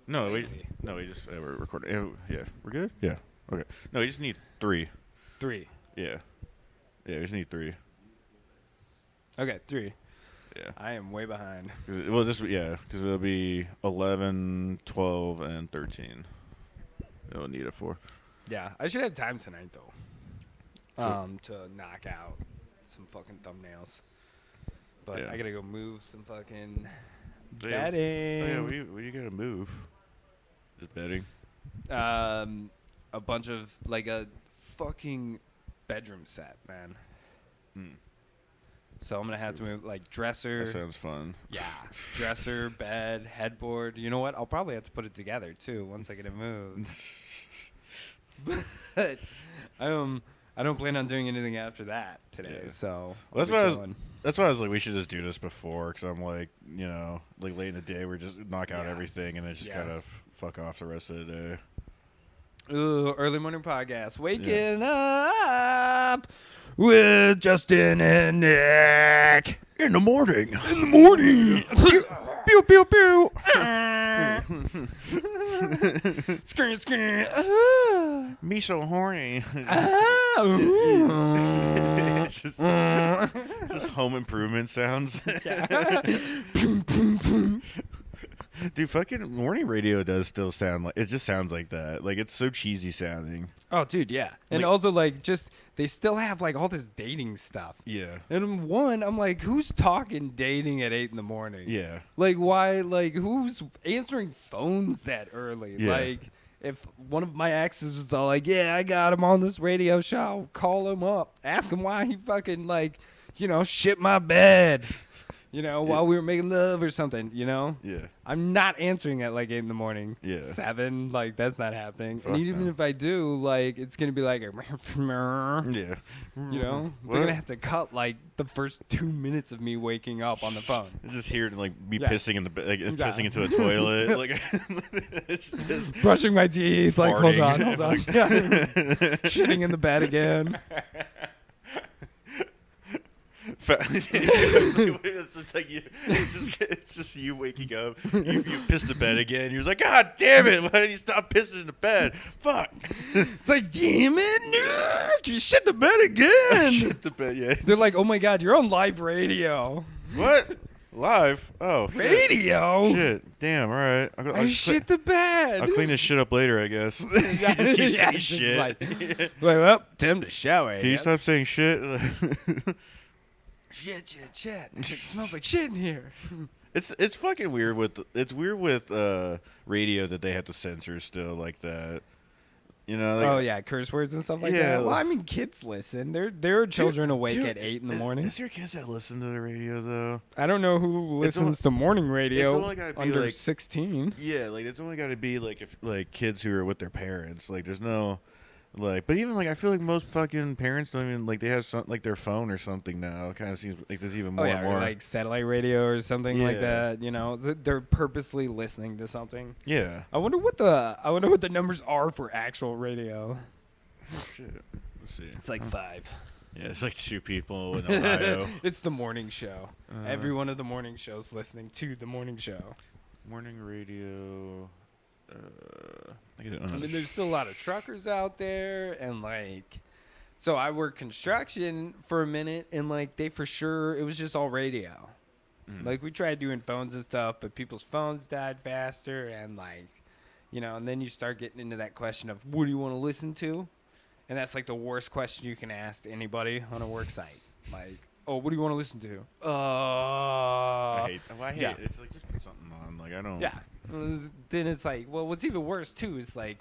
No, Crazy. we just we're recording. Yeah, we're good. Yeah. Okay. No, we just need 3. 3. Yeah. Yeah, we just need 3. Okay, 3. Yeah. I am way behind. Well, because it'll be 11, 12, and 13. We'll need it for. Yeah, I should have time tonight though. Cool. To knock out some fucking thumbnails. But Yeah. I gotta go move some fucking Yeah. bedding. Oh yeah, what you gotta move? Just bedding. A bunch of like a fucking bedroom set, man. Hmm. So I'm gonna have to move like dresser. That sounds fun. Yeah, dresser, bed, headboard. You know what? I'll probably have to put it together too once I get it moved. But I don't plan on doing anything after that today. Yeah. So Well, I'll be that's why I was like, we should just do this before, because I'm like, like late in the day, we're just knock out Yeah. everything and then just kind of fuck off the rest of the day. Ooh, early morning podcast. Waking up with Justin and Nick. In the morning. In the morning. Pew, pew, pew. Screen, screen. Me so horny. It's just home improvement sounds. Dude, fucking morning radio does still sound like, it just sounds like that. Like, it's so cheesy sounding. Oh, dude, yeah. And also, like, just, they still have, like, all this dating stuff. Yeah. And one, I'm like, who's talking dating at 8 in the morning? Yeah. Like, why, like, who's answering phones that early? Yeah. Like, if one of my exes was all like, yeah, I got him on this radio show, call him up, ask him why he fucking, like, shit my bed, while we were making love or something, Yeah. I'm not answering at like 8 in the morning. Yeah. 7, like, that's not happening. Fuck and even no. if I do, like, it's going to be like, Yeah. they're going to have to cut, like, the first 2 minutes of me waking up on the phone. Just hearing like me Yeah. pissing in the like Yeah. pissing into a toilet, like it's just Brushing my teeth, like, hold on. farting. Shitting in the bed again. it's just you waking up. You pissed the bed again. You're like, God damn it! Why did you stop pissing in the bed? Fuck. It's like, damn it, Nick, you shit the bed again. Shit the bed. Yeah. They're like, oh my God, you're on live radio. What? Live? Oh. Shit. Radio? Shit. Damn. All right. I shit the bed. I'll clean this shit up later, I guess. You Yeah, just keep saying it's just shit. like, well, time to shower. Can you stop saying shit? Shit. It smells like shit in here. It's fucking weird with radio that they have to censor still like that. Oh yeah, curse words and stuff like Yeah. that. Well, I mean, kids listen. There are children awake at 8 in the morning. Is there kids that listen to the radio though? I don't know who listens to morning radio only gotta be, under like- 16. Yeah, like it's only got to be like if like kids who are with their parents. Like there's no like, but even like I feel like most fucking parents don't even like they have some like their phone or something now. It kind of seems like there's even more Oh yeah, and or more. like satellite radio or something like Yeah. that. They're purposely listening to something. Yeah. I wonder what the numbers are for actual radio. Shit. Let's see. It's like 5. Yeah, it's like 2 people in Ohio. It's the morning show. Every one of the morning shows listening to the morning show. Morning radio. I mean, there's still a lot of truckers out there, and like, so I worked construction for a minute, and like, they for sure, it was just all radio. Like, we tried doing phones and stuff, but people's phones died faster, and like, and then you start getting into that question of, what do you want to listen to? And that's like the worst question you can ask anybody on a work site. Like, oh, what do you want to listen to? I hate yeah. it. It's like just put something on. Like I don't. Yeah. Then it's like, well, what's even worse too is like,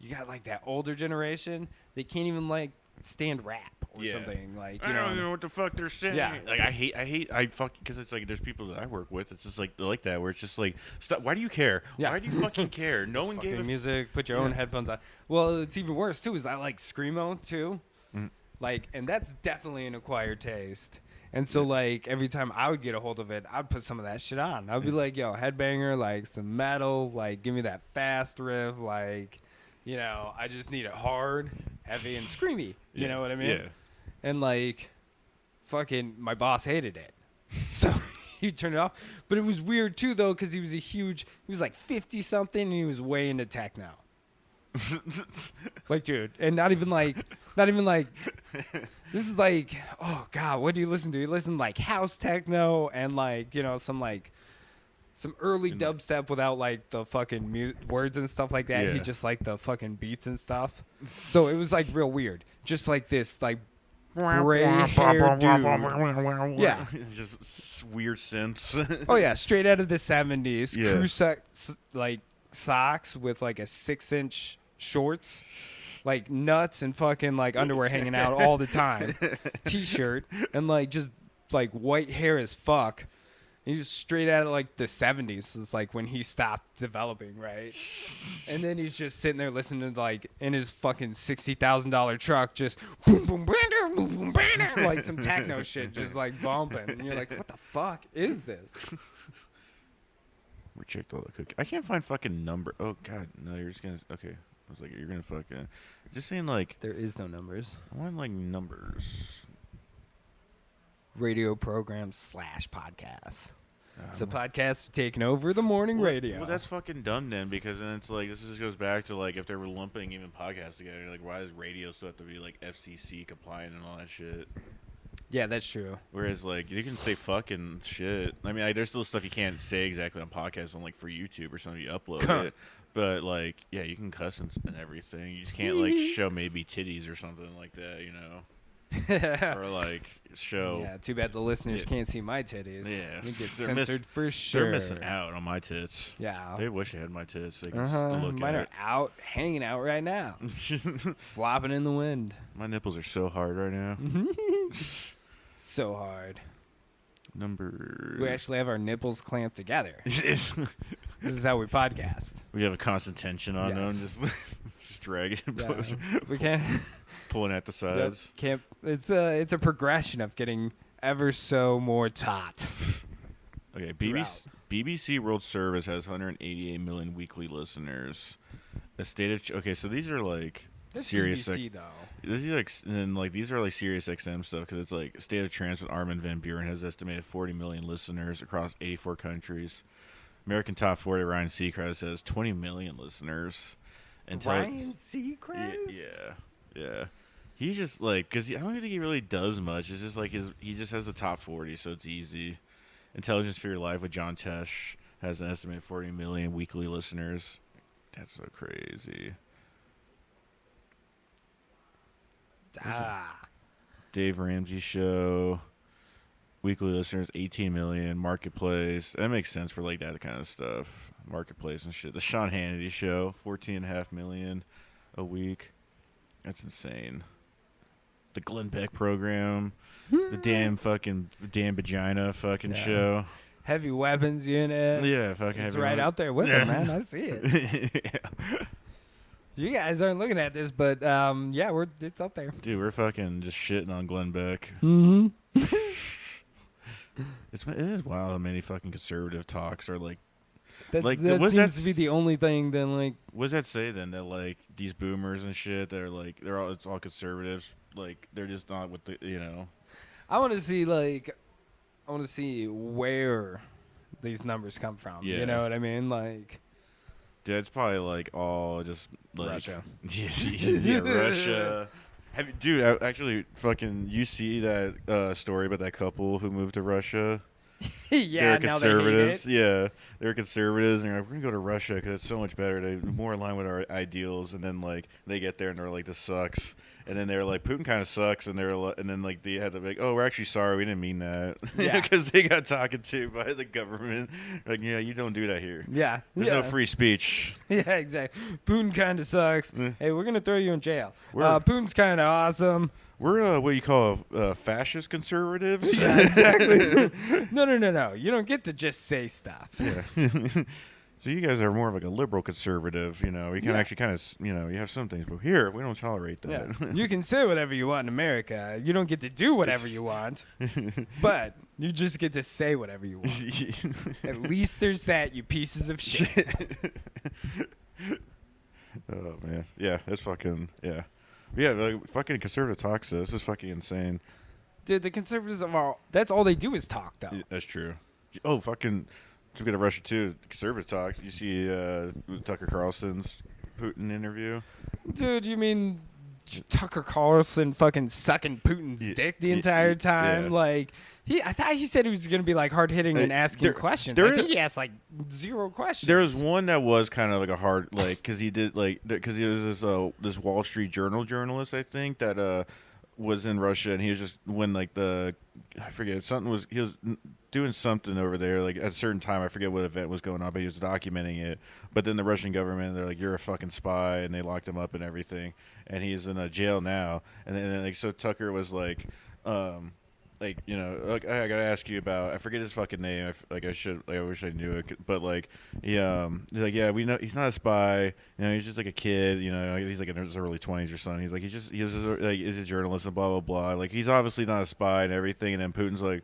you got like that older generation. They can't even like stand rap or something. Like, I don't know what the fuck they're saying. Yeah. Like I fuck because it's like there's people that I work with. It's just like they're like that where it's just like, stop. Why do you care? Yeah. Why do you fucking care? No one gave a music. Put your own headphones on. Well, it's even worse too. Is I like screamo too. Mhm. Like, and that's definitely an acquired taste. And so, like, every time I would get a hold of it, I'd put some of that shit on. I'd be like, yo, headbanger, like, some metal, like, give me that fast riff, like, I just need it hard, heavy, and screamy. You know what I mean? Yeah. And, like, fucking, my boss hated it. So he turned it off. But it was weird too though, because he was like 50 something, and he was way into techno. Like, dude, and not even like this is like, oh god, what do you listen to? You listen to like house techno and like, you know, some early dubstep without like the fucking words and stuff like that. Yeah. He just like the fucking beats and stuff. So it was like real weird. Just like this like gray hair dude. Yeah. Just weird synths. Oh yeah, straight out of the 70s. Yeah. Crew like socks with like a 6-inch shorts. Like nuts and fucking like underwear hanging out all the time. T-shirt and like just like white hair as fuck. He was straight out of like the 70s. It's like when he stopped developing, right? And then he's just sitting there listening to like in his fucking $60,000 truck, just boom boom boom boom boom, like some techno shit, just like bumping. And you're like, what the fuck is this? Reject all the cookie. I can't find fucking number. Oh god, no, you're just gonna. Okay, I was like, you're gonna fucking. Just saying like. There is no numbers. I want like numbers. Radio program / podcasts. So podcasts are taking over the morning radio. Well, that's fucking dumb then, because then it's like this just goes back to like if they were lumping even podcasts together, like why does radio still have to be like FCC compliant and all that shit? Yeah, that's true. Whereas like you can say fucking shit. I mean, there's still stuff you can't say exactly on podcasts on like for YouTube or something you upload it. But like, yeah, you can cuss and everything. You just can't like show maybe titties or something like that, you know. Or like show. Yeah, too bad the listeners can't see my titties. Yeah, we get censored for sure. They're missing out on my tits. Yeah, they wish they had my tits. They can still look mine at are out, hanging out right now, flopping in the wind. My nipples are so hard right now. So hard. Number. We actually have our nipples clamped together. This is how we podcast. We have a constant tension on them, just dragging. Yeah, we can't. Pulling at the sides. Can't. It's a progression of getting ever so more taut. Okay, BBC World Service has 188 million weekly listeners. A state of okay, so these are like serious. BBC though. This is like and like these are like Sirius XM stuff because it's like State of Trance with Armin van Buuren has estimated 40 million listeners across 84 countries. American Top 40 Ryan Seacrest has 20 million listeners. And Ryan Seacrest? Yeah. He's just like, because I don't think he really does much. It's just like he just has the top 40, so it's easy. Intelligence for Your Life with John Tesh has an estimated 40 million weekly listeners. That's so crazy. Dave Ramsey Show, weekly listeners 18 million. Marketplace, that makes sense for like that kind of stuff. Marketplace and shit. The Sean Hannity Show, 14.5 million a week. That's insane. The Glenn Beck program, the damn vagina fucking show. Heavy Weapons Unit. Yeah, fucking. It's right out there with them, man. I see it. Yeah. You guys aren't looking at this, but it's up there. Dude, we're fucking just shitting on Glenn Beck. Mm-hmm. It is wild how many fucking conservative talks are like. That seems to be the only thing. Then like, what does that say then? That like these boomers and shit, they're like it's all conservatives. Like they're just not with the I want to see where these numbers come from. Yeah. You know what I mean? Like, dude, it's probably like all just like Russia. yeah, Russia. Actually, fucking, you see that story about that couple who moved to Russia? Yeah, they're now conservatives. they hate it. Yeah, they're conservatives, and they're like, we're gonna go to Russia because it's so much better. They're more in line with our ideals. And then like they get there and they're like, this sucks. And then they're like, Putin kind of sucks. And then like they had to be like, oh, we're actually sorry, we didn't mean that. Yeah, because they got talked to by the government. Like, yeah, you don't do that here. Yeah, there's no free speech. Yeah, exactly. Putin kind of sucks. Hey, we're gonna throw you in jail. We're- Putin's kind of awesome. We're what you call fascist conservatives. Yeah, exactly. No. You don't get to just say stuff. Yeah. So you guys are more of like a liberal conservative. You know, you can actually kind of, you have some things, but here we don't tolerate that. Yeah. You can say whatever you want in America. You don't get to do whatever you want, but you just get to say whatever you want. At least there's that, you pieces of shit. Oh man, yeah, that's fucking yeah, like fucking conservative talks. This is fucking insane. Dude, the conservatives that's all they do is talk, though. That's true. Oh, fucking. Speaking of Russia too, conservative talk. You see Tucker Carlson's Putin interview? Dude, you mean Tucker Carlson fucking sucking Putin's dick the entire time? Yeah. Like, I thought he said he was going to be like hard hitting and asking questions. I think he asked like 0 questions. There was one that was kind of like a hard, like, because he did, like, because he was this Wall Street Journal journalist, I think, that was in Russia, and he was just, when, like, I forget, he was doing something over there, like, at a certain time, I forget what event was going on, but he was documenting it, but then the Russian government, they're like, you're a fucking spy, and they locked him up and everything, and he's in a jail now, and then, like, so Tucker was like, you know, like, I gotta ask you about, I forget his fucking name. I wish I knew it, but like, he's like, yeah, we know he's not a spy. You know, he's just like a kid. You know, he's like in his early 20s or something. He's like, he was just, like, is a journalist and blah blah blah. Like, he's obviously not a spy and everything. And then Putin's like,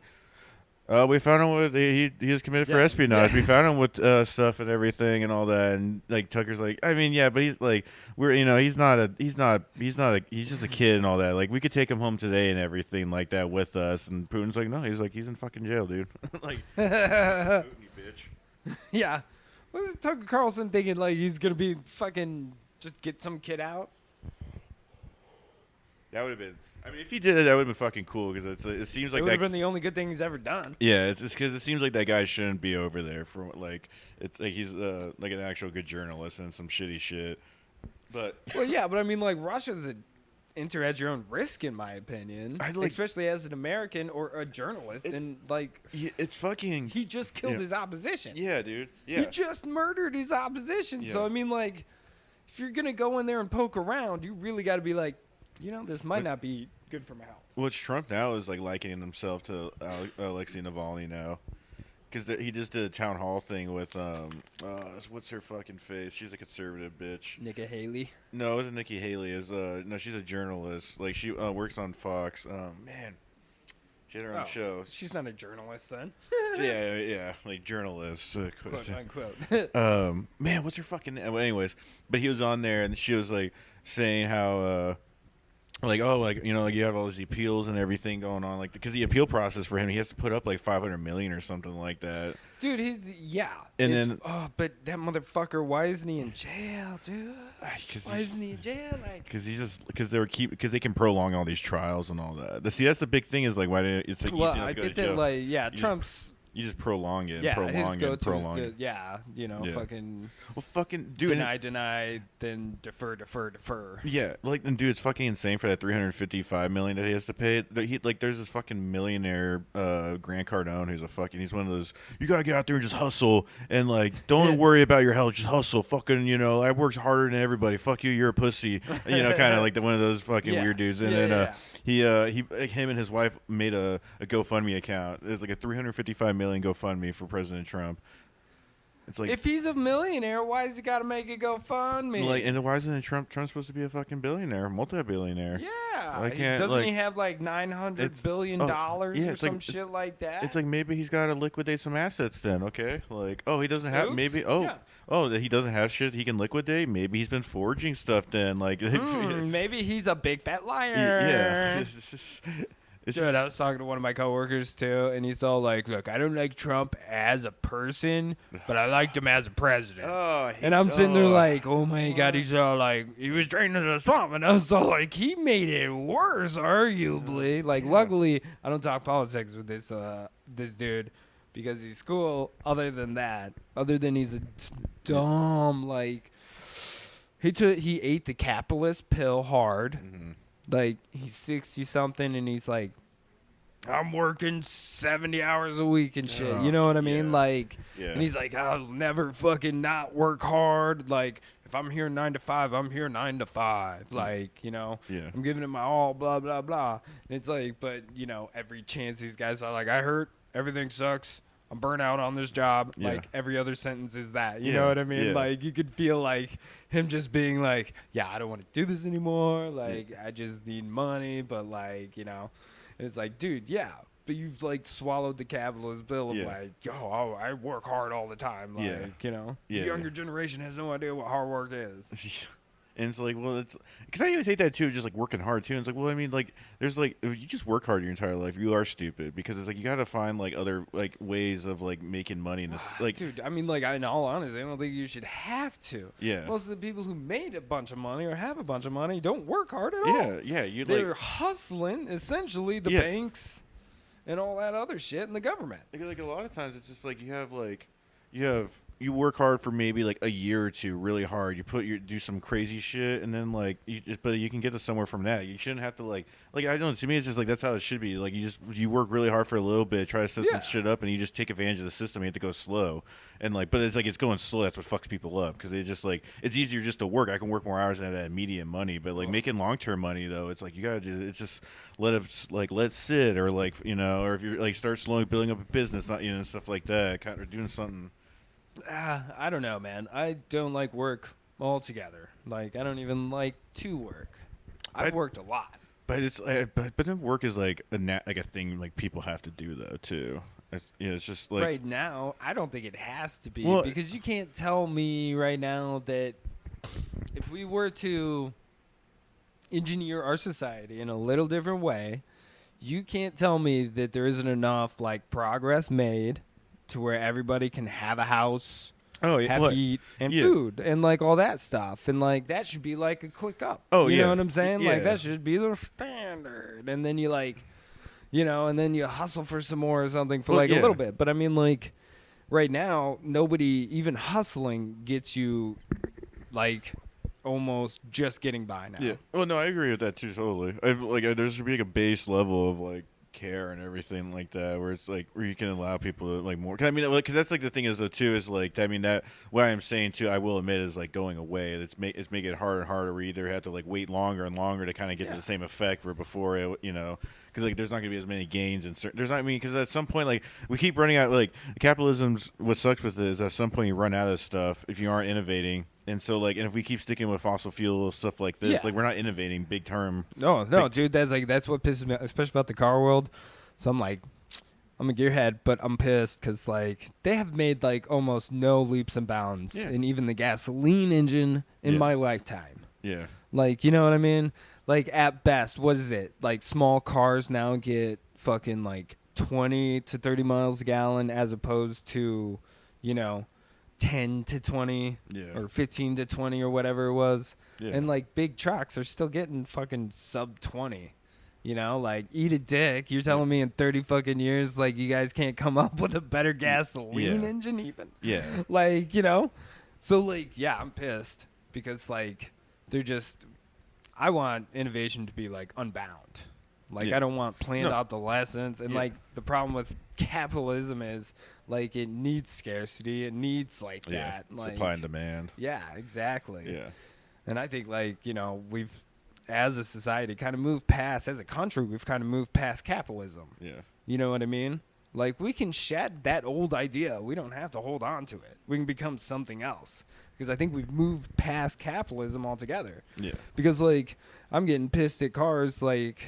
we found him with he was committed for espionage. Yeah. We found him with stuff and everything and all that. And like Tucker's like, I mean, yeah, but he's like, he's just a kid and all that. Like, we could take him home today and everything like that with us. And Putin's like, no, he's in fucking jail, dude. Like, Putin, you bitch. Yeah. What is Tucker Carlson thinking? Like, he's going to be fucking just get some kid out? That would have been. I mean, if he did it, that would have been fucking cool because it seems like it would have been the only good thing he's ever done. Yeah, it's because it seems like that guy shouldn't be over there for like it's like he's like an actual good journalist and some shitty shit. But well, yeah, but I mean, like, Russia's a enter at your own risk, in my opinion, especially as an American or a journalist. And like, it's fucking. He just killed his opposition. Yeah, dude. Yeah, he just murdered his opposition. Yeah. So I mean, like, if you're gonna go in there and poke around, you really got to be like, you know, this might not be good for my health. Which Trump now is like likening himself to Alexei Navalny now, because he just did a town hall thing with what's her fucking face? She's a conservative bitch. Nikki Haley. No, it wasn't Nikki Haley. No, she's a journalist. Like, she works on Fox. Man, she had her own show. She's not a journalist then. yeah, like journalist, quote unquote. Man, what's her fucking name? Well, anyways, but he was on there and she was like saying how. Like, oh, like, you know, like, you have all these appeals and everything going on, like, because the appeal process for him, he has to put up like 500 million or something like that. Dude, but that motherfucker, why isn't he in jail, dude? Why isn't he in jail? Like, because they can prolong all these trials and all that. See, that's the big thing is like, why did it's like easy enough to go to jail. Like, yeah, Trump's. You just prolong it, prolong it. Fucking. Well, fucking dude. Deny, then defer. Yeah, like, then dude, it's fucking insane for that $355 million that he has to pay. There's this fucking millionaire, Grant Cardone, he's one of those. You gotta get out there and just hustle and like, don't worry about your health, just hustle. Fucking, you know, I worked harder than everybody. Fuck you, you're a pussy. You know, kind of like one of those fucking weird dudes. And then him and his wife made a GoFundMe account. There's like a $355 million GoFundMe for President Trump. It's like, if he's a millionaire, why has he got to make a GoFundMe? Like, and why isn't Trump's supposed to be a fucking billionaire, multi-billionaire? Yeah, doesn't he have like $900 billion or some shit like that? It's like, maybe he's got to liquidate some assets then. Okay, like, he doesn't have he doesn't have shit he can liquidate. Maybe he's been forging stuff then. Like, maybe he's a big fat liar. Yeah. Dude, I was talking to one of my coworkers too, and he's all like, "Look, I don't like Trump as a person, but I liked him as a president." And I'm sitting there like, "Oh my god!" He's all like, "He was trained in the swamp," and I was all like, "He made it worse, arguably." Like, luckily, I don't talk politics with this dude because he's cool. Other than he's a dumb like, he ate the capitalist pill hard. Mm-hmm. Like, he's 60-something, and he's like, I'm working 70 hours a week and shit. You know what I mean? Yeah. Like, and he's like, I'll never fucking not work hard. Like, if I'm here 9 to 5, I'm here 9 to 5. Like, you know, I'm giving it my all, blah, blah, blah. And it's like, but, you know, every chance these guys are like, I hurt, everything sucks. I'm burnt out on this job. Like, every other sentence is that. You know what I mean? Like, you could feel like him just being like, yeah, I don't want to do this anymore. Like, I just need money. But, like, you know, and it's like, dude, but you've, like, swallowed the capitalist bill of, like, I work hard all the time. Like, you know, the younger generation has no idea what hard work is. And it's like, well, it's because I always hate that too, just like working hard too. And it's like, well, I mean, like, there's like, if you just work hard your entire life, you are stupid because it's like you got to find like other like ways of like making money. And this, like, Dude, I mean, like, in all honesty, I don't think you should have to. yeah, Most of the people who made a bunch of money or have a bunch of money don't work hard at all. yeah, you They're like, hustling, essentially, the yeah. banks and all that other shit and the government. Like a lot of times, it's just like you work hard for maybe like a year or two, really hard. You do some crazy shit, and then like but you can get to somewhere from that. You shouldn't have to like I don't know. To me, it's just like that's how it should be. Like you work really hard for a little bit, try to set some shit up, and you just take advantage of the system. You have to go slow, and like, but it's like it's going slow. That's what fucks people up because they just like it's easier just to work. I can work more hours and have that immediate money, but like making long term money though, it's like you gotta it's just let it sit or like or if you're like start slowly building up a business, not stuff like that, kind of doing something. I don't know, man. I don't like work altogether. Like, I don't even like to work. I've worked a lot. But it's but then work is like like a thing like people have to do though too. It's just like Right now, I don't think it has to be Well, because you can't tell me right now that if we were to engineer our society in a little different way, you can't tell me that there isn't enough like progress made to where everybody can have a house, have heat and food and like all that stuff, and like that should be like a click up. You know what I'm saying? Yeah. Like that should be the standard, and then you like, and then you hustle for some more or something for a little bit. But I mean, like right now, nobody even hustling gets you like almost just getting by now. Yeah. Well, no, I agree with that too. Totally. There should be like a base level of like care and everything like that, where it's like where you can allow people to like more. Cause I mean, because that's like the thing is though too is like I mean that what I'm saying too, I will admit is like going away. It's making it harder and harder. We either have to like wait longer and longer to kind of get to the same effect where before it, because like there's not gonna be as many gains and there's not. I mean, because at some point like we keep running out. Like capitalism's what sucks with it is at some point you run out of stuff if you aren't innovating. And so, like, and if we keep sticking with fossil fuel stuff like this, like, we're not innovating big term. No, dude, that's what pisses me, especially about the car world. So I'm like, I'm a gearhead, but I'm pissed because like they have made like almost no leaps and bounds in even the gasoline engine in my lifetime. Yeah. Like, you know what I mean? Like at best, what is it? Like small cars now get fucking like 20 to 30 miles a gallon as opposed to, 10 to 20 or 15 to 20 or whatever it was. Yeah. And like big trucks are still getting fucking sub 20. Like eat a dick. You're telling me in 30 fucking years, like you guys can't come up with a better gasoline engine even? Yeah. Like, so like, yeah, I'm pissed because like I want innovation to be like unbound. Like I don't want planned obsolescence. And like the problem with capitalism is like it needs scarcity. It needs like that. Like, supply and demand. Yeah, exactly. Yeah. And I think like, we've as a society kind of moved past, as a country, we've kind of moved past capitalism. Yeah. You know what I mean? Like we can shed that old idea. We don't have to hold on to it. We can become something else. Because I think we've moved past capitalism altogether. Yeah. Because like I'm getting pissed at cars like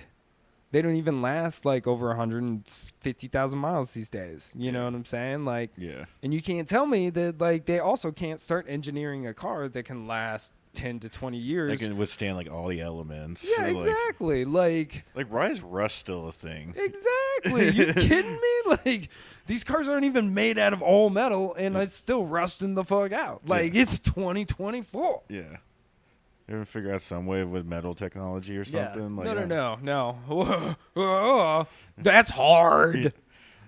they don't even last like over 150,000 miles these days. You know what I'm saying? Like, and you can't tell me that like they also can't start engineering a car that can last 10 to 20 years. They can withstand like all the elements. Yeah, exactly. Like why is rust still a thing? Exactly. You kidding me? Like these cars aren't even made out of all metal, and it's still rusting the fuck out. Like it's 2024. Yeah. You ever figure out some way with metal technology or something? Yeah. Like, no. That's hard.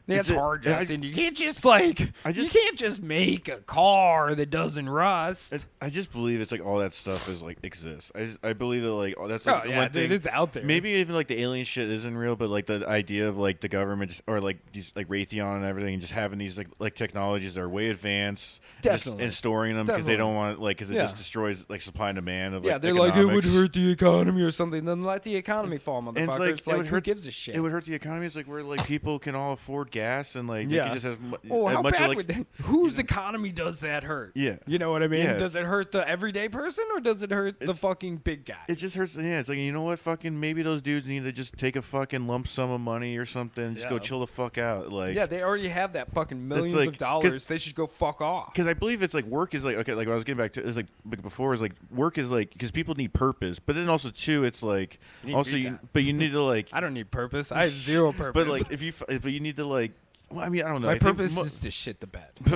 That's hard, Justin. You can't just you can't just make a car that doesn't rust. I just believe it's like all that stuff is like exists. I believe that like that's like one thing. It is out there. Maybe even like the alien shit isn't real, but like the idea of like the government just, or like these like Raytheon and everything, and just having these like technologies that are way advanced, and storing them because they don't want because it just destroys like supply and demand of they're economics. like it would hurt the economy or something. Then let the economy fall, motherfuckers. Like who gives a shit? It would hurt the economy. It's like where like people can all afford gas and like they Yeah. can just have Oh, how much bad of, like, would that, whose economy does that hurt? Yeah. You know what I mean? Yeah, Does it hurt the everyday person or does it hurt the fucking big guys? It just hurts. Yeah, it's like, you know what? Fucking maybe those dudes need to just take a fucking lump sum of money or something. Just go chill the fuck out. Like, yeah, they already have that fucking millions like, of dollars. They should go fuck off. because I believe it's like work is like, okay, like what I was getting back to is like before is like work is like because people need purpose, but then also too it's like You need also free you, time. but you need to like I don't need purpose. I have zero purpose. but like if you need to like, well, I mean, I don't know. my I think purpose is to shit the bed. I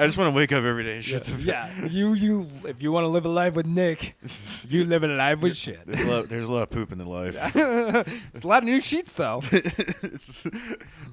just want to wake up every day and shit. Yeah, you. If you want to live a life with Nick, you live a life with shit. There's a lot of poop in the life. It's a lot of new sheets though. It's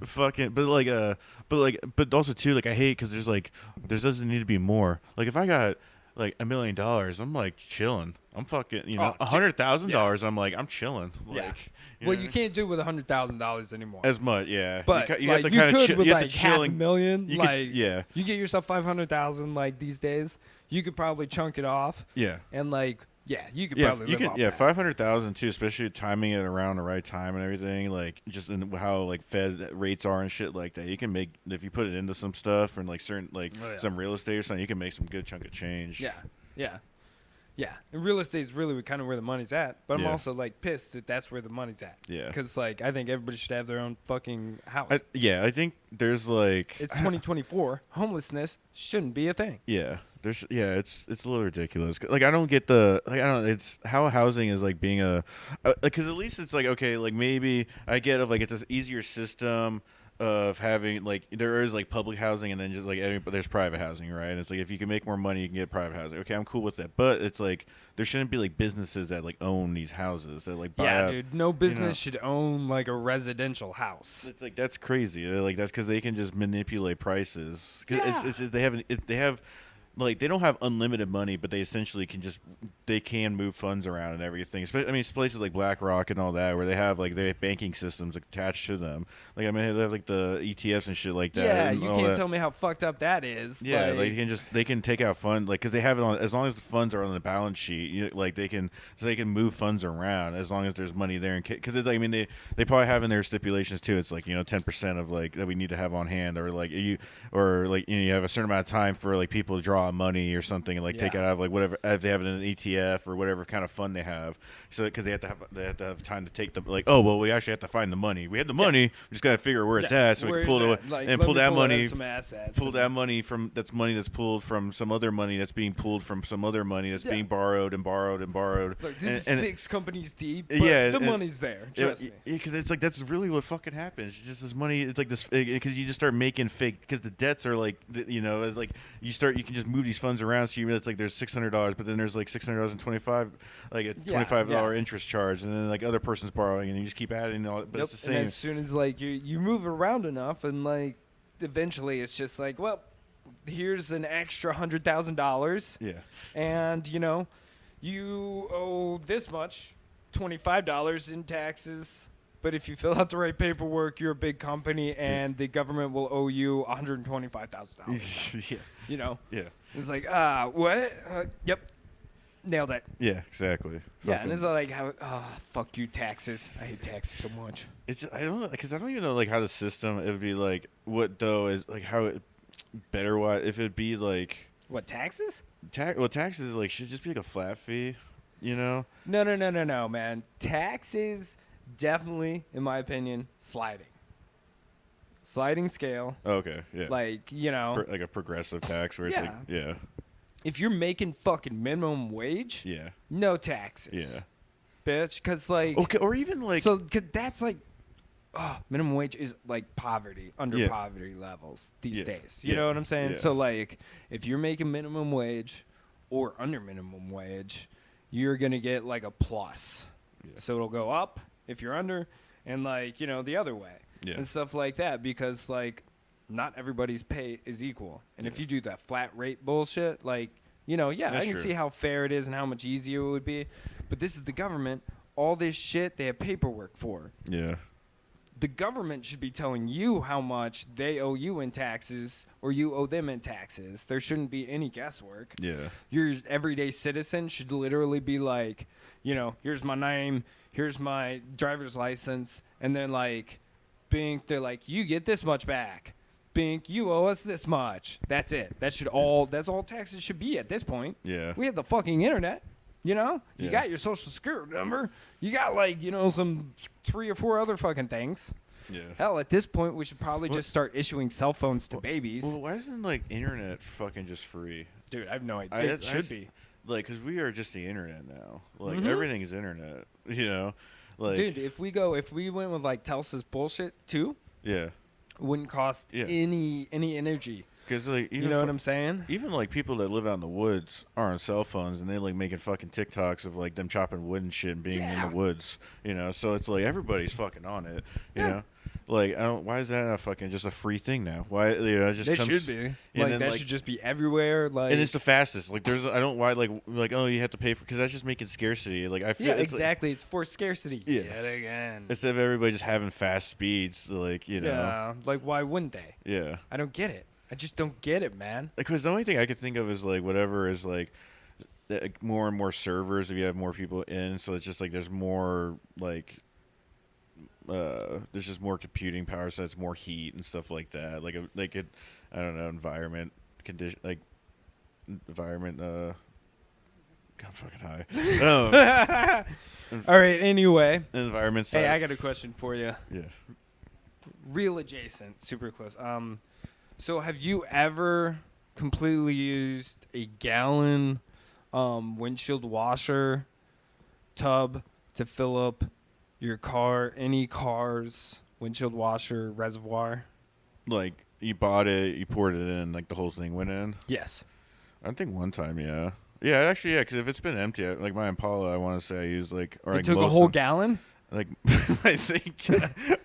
fucking, but also too, like I hate because there doesn't need to be more. Like if I got like $1 million, I'm like chilling. I'm fucking, $100,000. I'm like, I'm chilling. Like, Yeah. you Well, know? you can't do it with $100,000 anymore. As much, yeah. But you like, have to you kind of could with you have like to half a chilling. million. You Like, could, yeah, you get yourself 500,000. Like these days, you could probably chunk it off. yeah. And like, yeah, you could Yeah, probably you live can. off Yeah, that. 500,000 too, especially timing it around the right time and everything. Like just in how like Fed rates are and shit like that. You can make if you put it into some stuff and like certain like some real estate or something. You can make some good chunk of change. Yeah, yeah, yeah. And real estate is really kind of where the money's at. But I'm Yeah. also like pissed that that's where the money's at. Yeah. Because like I think everybody should have their own fucking house. I think there's like It's 2024. Homelessness shouldn't be a thing. Yeah, it's a little ridiculous. Like I don't get the like I don't. It's how housing is like being a because at least it's like okay, like maybe I get of like it's an easier system of having like there is like public housing and then just like there's private housing, right? And it's like if you can make more money, you can get private housing. Okay, I'm cool with that, but it's like there shouldn't be like businesses that like own these houses that like buy Yeah, up, dude. No business should own like a residential house. It's like that's crazy. Like that's because they can just manipulate prices. 'Cause Yeah. it's just, they have like they don't have unlimited money, but they essentially can move funds around and everything. I mean, it's places like BlackRock and all that where they have banking systems attached to them. Like I mean, they have like the ETFs and shit like that. Yeah, and you all can't that. tell me how fucked up that is. Yeah, like they can take out funds like because they have it on as long as the funds are on the balance sheet. Like they can move funds around as long as there's money there. Because I mean they probably have in their stipulations too. It's like 10% of like that we need to have on hand or you have a certain amount of time for like people to draw money or something and like take it out of like whatever if they have it in an ETF or whatever kind of fund they have. So because they have to have time to take the like we actually have to find the money. We have the money. We just gotta figure where it's at so we can pull that money. Some assets. Pull that money from that's pulled from some other money that's being pulled from some other money that's being borrowed and borrowed and borrowed. Look, this is 6 companies deep. But the money's there. Trust me. Yeah, because it's like that's really what fucking happens. It's just this money. It's like this because you just start making fake because the debts are like like you can just move these funds around. So it's like there's $600, but then there's like $600 and $25 interest charge, and then like other person's borrowing, and you just keep adding all. But it's the same. And as soon as like you move around enough, and like eventually it's just like, well, here's an extra $100,000. Yeah. And you owe this much, $25 in taxes. But if you fill out the right paperwork, you're a big company, and the government will owe you $125,000. Yeah. Yeah. It's like, what? Yep. Nailed it. Yeah, exactly. Yeah, and it's like, fuck you, taxes. I hate taxes so much. I don't know because I don't even know like how the system it would be like what though is like how it better what if it'd be like what taxes? Taxes like should just be like a flat fee, No, man. Taxes definitely, in my opinion, sliding scale. Okay, yeah. Like like a progressive tax where it's like yeah. If you're making fucking minimum wage, no taxes. Yeah. Bitch, because like okay, or even like so 'cause that's like minimum wage is like poverty under poverty levels these days. You know what I'm saying? Yeah. So like if you're making minimum wage or under minimum wage, you're gonna get like a plus. Yeah. So it'll go up if you're under, and like the other way and stuff like that because like not everybody's pay is equal. And if you do that flat rate bullshit, like I can see how fair it is and how much easier it would be. But this is the government. All this shit they have paperwork for. Yeah. The government should be telling you how much they owe you in taxes or you owe them in taxes. There shouldn't be any guesswork. Yeah. Your everyday citizen should literally be like, here's my name, here's my driver's license, and then like Bink, they're like, you get this much back. Bink, you owe us this much. That's it. That's all taxes should be at this point. Yeah. We have the fucking internet. You know? You Yeah. got your social security number. You got, like, you know, some 3 or 4 other fucking things. Yeah. Hell, at this point, we should probably just start issuing cell phones to babies. Well, why isn't like internet fucking just free? Dude, I have no idea. It should be. Like, because we are just the internet now. Like, Mhm. everything is internet. You know, like, Dude, if we went with like Telsa's bullshit too, yeah, it wouldn't cost Yeah. any energy. because like even You know what I'm saying? even like people that live out in the woods are on cell phones and they like making fucking TikToks of like them chopping wood and shit and being in Yeah. the woods. You know, so it's like everybody's fucking on it. You Yeah. know, like I don't. Why is that not fucking just a free thing now? Why it just It comes, should be. and Like then, that like- should just be everywhere. Like And it's the fastest. Like there's, I don't why like oh you have to pay for because that's just making scarcity. Like I feel yeah, it's like- exactly. It's for scarcity. Yeah. Yet again. instead of everybody just having fast speeds, like you know, Yeah. Like why wouldn't they? yeah. I don't get it. I just don't get it, man. Because the only thing I could think of is like whatever is like more and more servers if you have more people in, so it's just like there's more like there's just more computing power, so it's more heat and stuff like that. Like it, I don't know, environment condition like environment. God fucking high. All right. Anyway, Environment. hey, Side. I got a question for you. Yeah. Real adjacent, super close. So have you ever completely used a gallon windshield washer tub to fill up your car, any car's windshield washer reservoir? Like you bought it, you poured it in, like the whole thing went in. Yes. I think one time, yeah. Yeah, actually, yeah. Because if it's been empty, like my Impala, I want to say I used like or You like took a most whole of- gallon? Like I think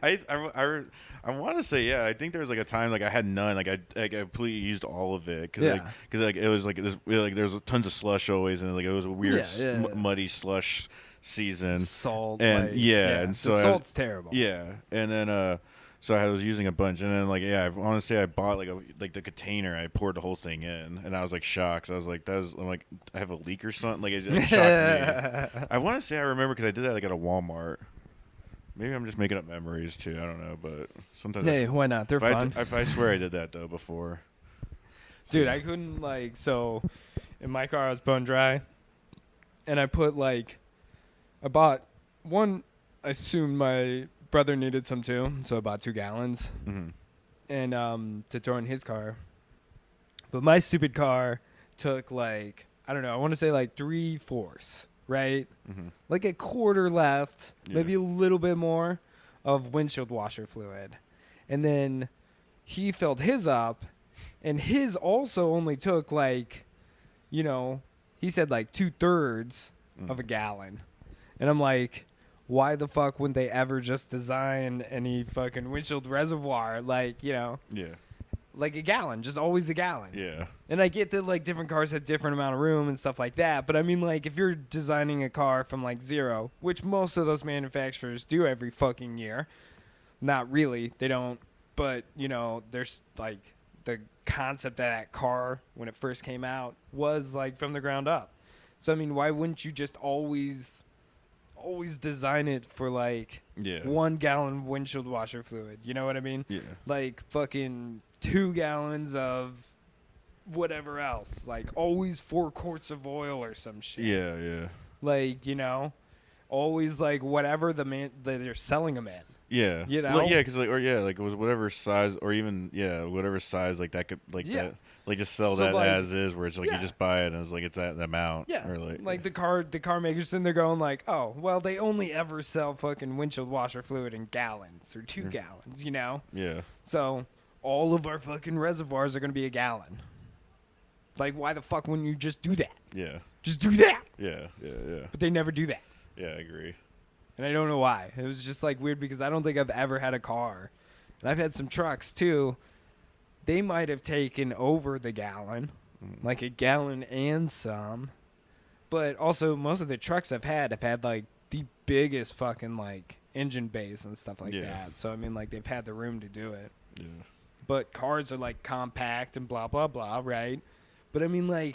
I want to say yeah. I think there was like a time like I had none. Like I completely used all of it because Yeah. like it was like this like there was tons of slush always and like it was a weird Yeah. muddy slush season. Salt. And- like, yeah, and so the I- salt's terrible. Yeah, and then so I was using a bunch, and then like yeah, I want to say I bought like the container. I poured the whole thing in, and I was like shocked. I was like, I'm like I have a leak or something. Like it shocked me. I want to say I remember because I did that like at a Walmart. Maybe I'm just making up memories too. I don't know, but sometimes. Hey, why not? They're fun. I swear I did that though before. Dude, I couldn't so in my car I was bone dry and I put I bought one. I assumed my brother needed some too, so I bought 2 gallons Mm-hmm. and to throw in his car. But my stupid car took I don't know, I want to say 3/4, right? Mm-hmm. Like a quarter left, Yeah. maybe a little bit more of windshield washer fluid. And then he filled his up, and his also only took he said 2/3 of a gallon. And I'm like, why the fuck wouldn't they ever just design any fucking windshield reservoir Yeah. like a gallon, just always a gallon? Yeah. And I get that different cars have different amount of room and stuff like that, but I mean if you're designing a car from zero, which most of those manufacturers do every fucking year, not really, they don't, but there's the concept of that car when it first came out was from the ground up. So I mean, why wouldn't you just always design it for Yeah. 1 gallon windshield washer fluid? You know what I mean? Yeah. Fucking 2 gallons of whatever else. Always 4 quarts of oil or some shit. Yeah. Yeah. Always whatever that they're selling them in. Yeah. You know? Yeah, because it was whatever size, or even whatever size that could Yeah. that, just sell So, that as is, where it's you yeah. just buy it and it's it's that amount. Yeah. Or the car makers sitting there going oh, well, they only ever sell fucking windshield washer fluid in gallons or 2 gallons, Yeah. So all of our fucking reservoirs are going to be a gallon. Why the fuck wouldn't you just do that? Yeah. Just do that. Yeah. Yeah. But they never do that. Yeah. I agree. And I don't know why. It was just weird because I don't think I've ever had a car. And I've had some trucks too. They might have taken over the gallon, a gallon and some. But also most of the trucks I've had the biggest fucking engine bays and stuff like Yeah. that. So I mean they've had the room to do it. Yeah. But cars are compact and blah blah blah, right? But I mean why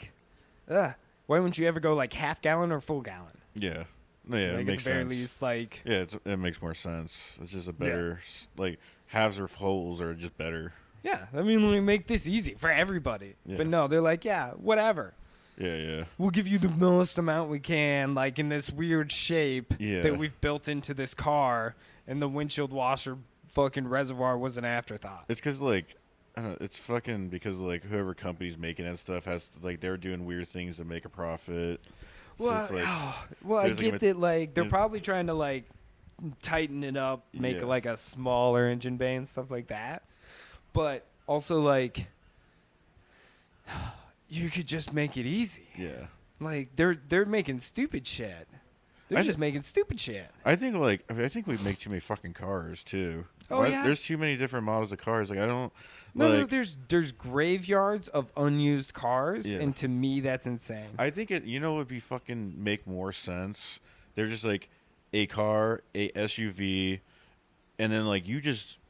wouldn't you ever go half gallon or full gallon? Yeah. No, yeah, it Like at the makes very sense. least, like Yeah, it makes more sense. It's just a better like halves or wholes are just better. yeah. I mean, we make this easy for everybody. Yeah. But no, they're like, yeah, whatever. Yeah, yeah, We'll give you the most amount we can, like in this weird shape Yeah. that we've built into this car, and the windshield washer fucking reservoir was an afterthought. It's because like. I don't know, it's fucking because like whoever company's making that stuff has to, like they're doing weird things to make a profit. So Well, it's like well, so I it's like get that. Like they're it's- probably trying to like tighten it up, make Yeah. like a smaller engine bay and stuff like that. But also, like, you could just make it easy. yeah. Like they're making stupid shit. They're I just making stupid shit. I think we make too many fucking cars too. Oh, yeah? There's too many different models of cars. Like I don't No, like. there's graveyards of unused cars, Yeah. and to me that's insane. I think it. You know, would be fucking make more sense. They're just like a car, a SUV, and then like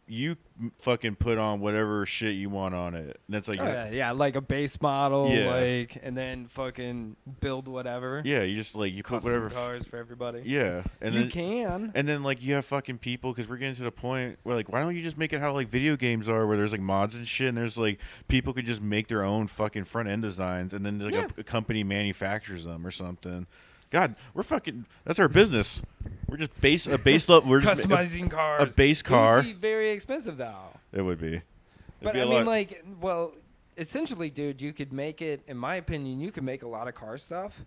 you fucking put on whatever shit you want on it. And it's like Oh, yeah, like a base model, Yeah. like, and then fucking build whatever. yeah, you just like you put Custom whatever. cars for everybody. Yeah, and you then can. and then like you have fucking people because we're getting to the point where like why don't you just make it how like video games are where there's like mods and shit and there's like people could just make their own fucking front end designs and then like Yeah. a company manufactures them or something. God, we're fucking. That's our business. We're just a base level. We're just Customizing cars. a base It car. would be very expensive though. It would be. It'd But be I a mean, lot- like, well, essentially, dude, you could make it. In my opinion, you could make a lot of car stuff,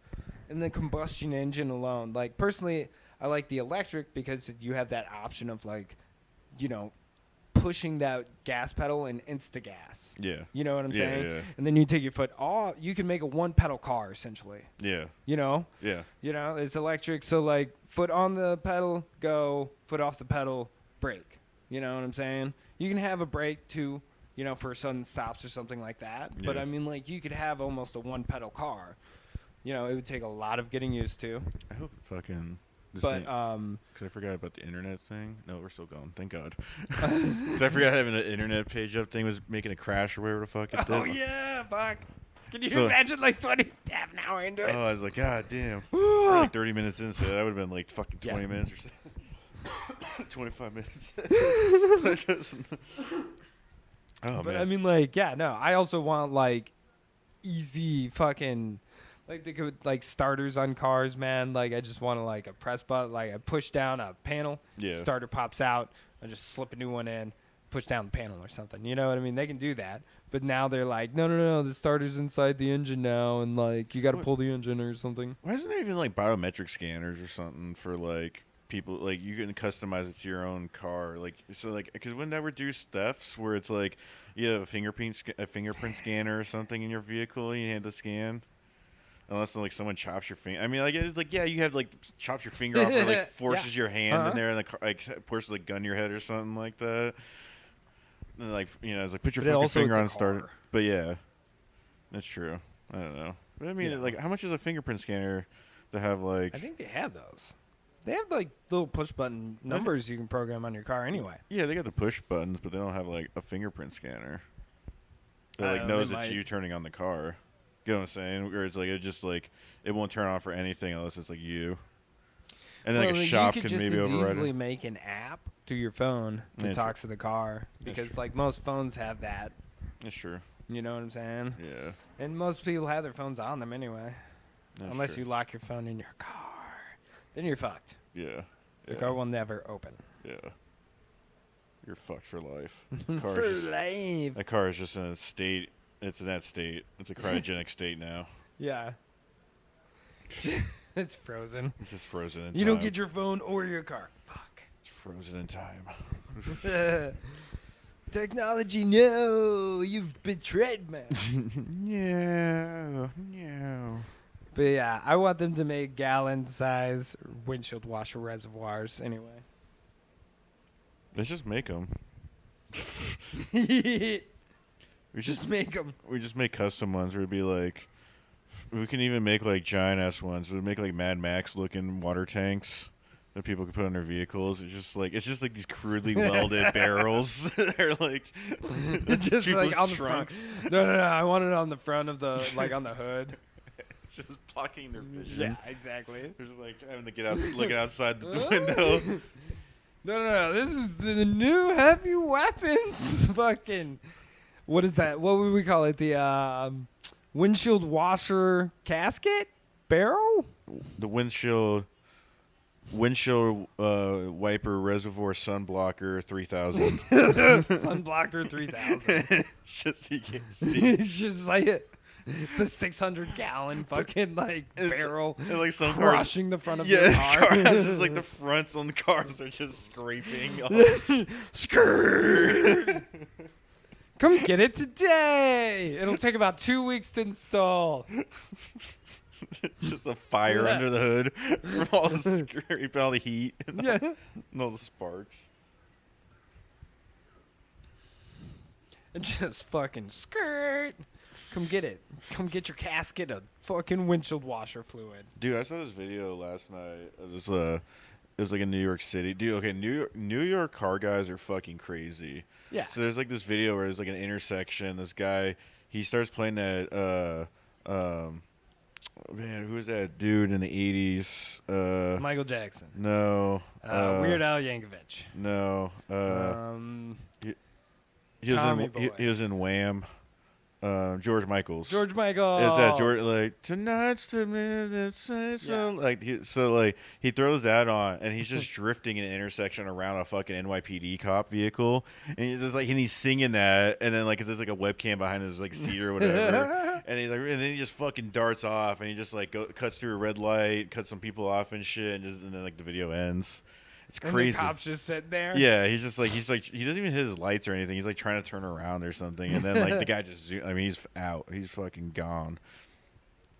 and the combustion engine alone. Like, personally, I like the electric because you have that option of like, you know, pushing that gas pedal and insta gas. Yeah. You know what I'm Yeah, saying? yeah. And then you take your foot off. You can make a one pedal car essentially. Yeah. You know. Yeah. You know, it's electric, so like foot on the pedal, go, foot off the pedal, brake. You know what I'm saying? You can have a brake too, you know, for sudden stops or something like that. But Yeah. I mean, like, you could have almost a one pedal car. You know, it would take a lot of getting used to. I hope fucking. But Because I forgot about the internet thing. No, we're still going. Thank God. 'Cause I forgot having an internet page up thing was making a crash or whatever the fuck it did. oh yeah, fuck. Can you So- imagine like 20 half an hour into it? Oh, I was like, God damn. We're like 30 minutes in, so that would have been like fucking 20 Yeah. minutes or so. 25 minutes. Oh, But man. I mean, like, yeah, no. I also want like easy fucking like they could like starters on cars, man. Like I just want to like a press button, like I push down a panel, Yeah. starter pops out, I just slip a new one in, push down the panel or something. You know what I mean? They can do that. But now they're like, no, the starter's inside the engine now, and like you got to What? pull the engine or something. Why isn't there even like biometric scanners or something for like people? Like you can customize it to your own car. Like so, like because wouldn't that reduce thefts where it's like you have a fingerprint scanner or something in your vehicle and you had to scan. Unless like someone chops your finger. I mean, like it's like yeah, you have like chops your finger off or like forces your hand Uh-huh. in there and the car, like forces a gun to your head or something like that. And like you know, it's like put your But fucking also finger it's a on start. car. But yeah, that's true. I don't know. But I mean, Yeah. like how much is a fingerprint scanner to have like? I think they have those. They have like little push button numbers you can program on your car anyway. Yeah, they got the push buttons, but they don't have like a fingerprint scanner that like They knows it's might. you turning on the car. You know what I'm saying? Or it's like it just like it won't turn on for anything unless it's like you. And then like a shop you could can just maybe as override easily it. make an app to your phone that Yeah, talks to the car That's because true. like most phones have that. That's true. You know what I'm saying? Yeah. And most people have their phones on them anyway, That's unless true. you lock your phone in your car. Then you're fucked. Yeah. The Yeah. car will never open. Yeah. You're fucked for life. The car For is just, life. that car is just in a state. It's in that state. It's a cryogenic state now. Yeah. It's frozen. It's just frozen in You time. don't get your phone or your car. Fuck. It's frozen in time. Technology, no, you've betrayed me. No. No. But yeah, I want them to make gallon-size windshield washer reservoirs anyway. Let's just make them. Just We just make them. we just make custom ones where it'd be like we can even make like giant ass ones. We'd make like Mad Max looking water tanks that people could put on their vehicles. It's just like these crudely welded barrels. They're like Just like people's on the trunks. front. No, I want it on the front of the, like on the hood. just blocking their vision. Yeah, exactly. They're just like having to get out, looking outside the window. No. This is the new heavy weapons. Fucking. What is that? What would we call it? The windshield washer casket barrel. The windshield wiper reservoir sunblocker 3000. Sunblocker 3000. Just so you can't see. It's just like it's a 600-gallon fucking barrel and like some crushing the front of yeah, your car. Just like the fronts on the cars are just scraping. Skirt. Come get it today. It'll take about 2 weeks to install. Just a fire under the hood from all the scrape, all the heat, and all the sparks. And just fucking skirt. Come get it. Come get your casket of fucking windshield washer fluid. Dude, I saw this video last night. It was like in New York City. Dude, okay, New York car guys are fucking crazy. Yeah. So there's like this video where there's like an intersection. This guy, he starts playing that man, who was that dude in the 80s? Michael Jackson. No. Weird Al Yankovic. No. Tommy Boy. He was in Wham. George Michaels. George Michael. Is that George? Like tonight's the minute say so. Yeah. He throws that on and he's just drifting in an intersection around a fucking NYPD cop vehicle and he's just like and he's singing that and then like 'cause there's like a webcam behind his like seat or whatever and he's like and then he just fucking darts off and he just like cuts through a red light, cuts some people off and shit and then like the video ends. It's crazy. And the cop's just sitting there. Yeah, he's like he doesn't even hit his lights or anything. He's like trying to turn around or something, and then like the guy just he's out. He's fucking gone.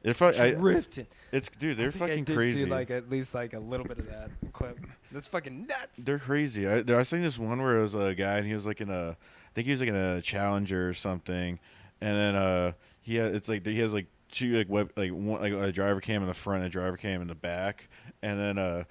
Drifting. They're fucking I did crazy. see like at least like a little bit of that clip. That's fucking nuts. They're crazy. I seen this one where it was a guy and he was like I think he was like in a Challenger or something, and then he has like two one like a driver cam in the front and a driver cam in the back, and then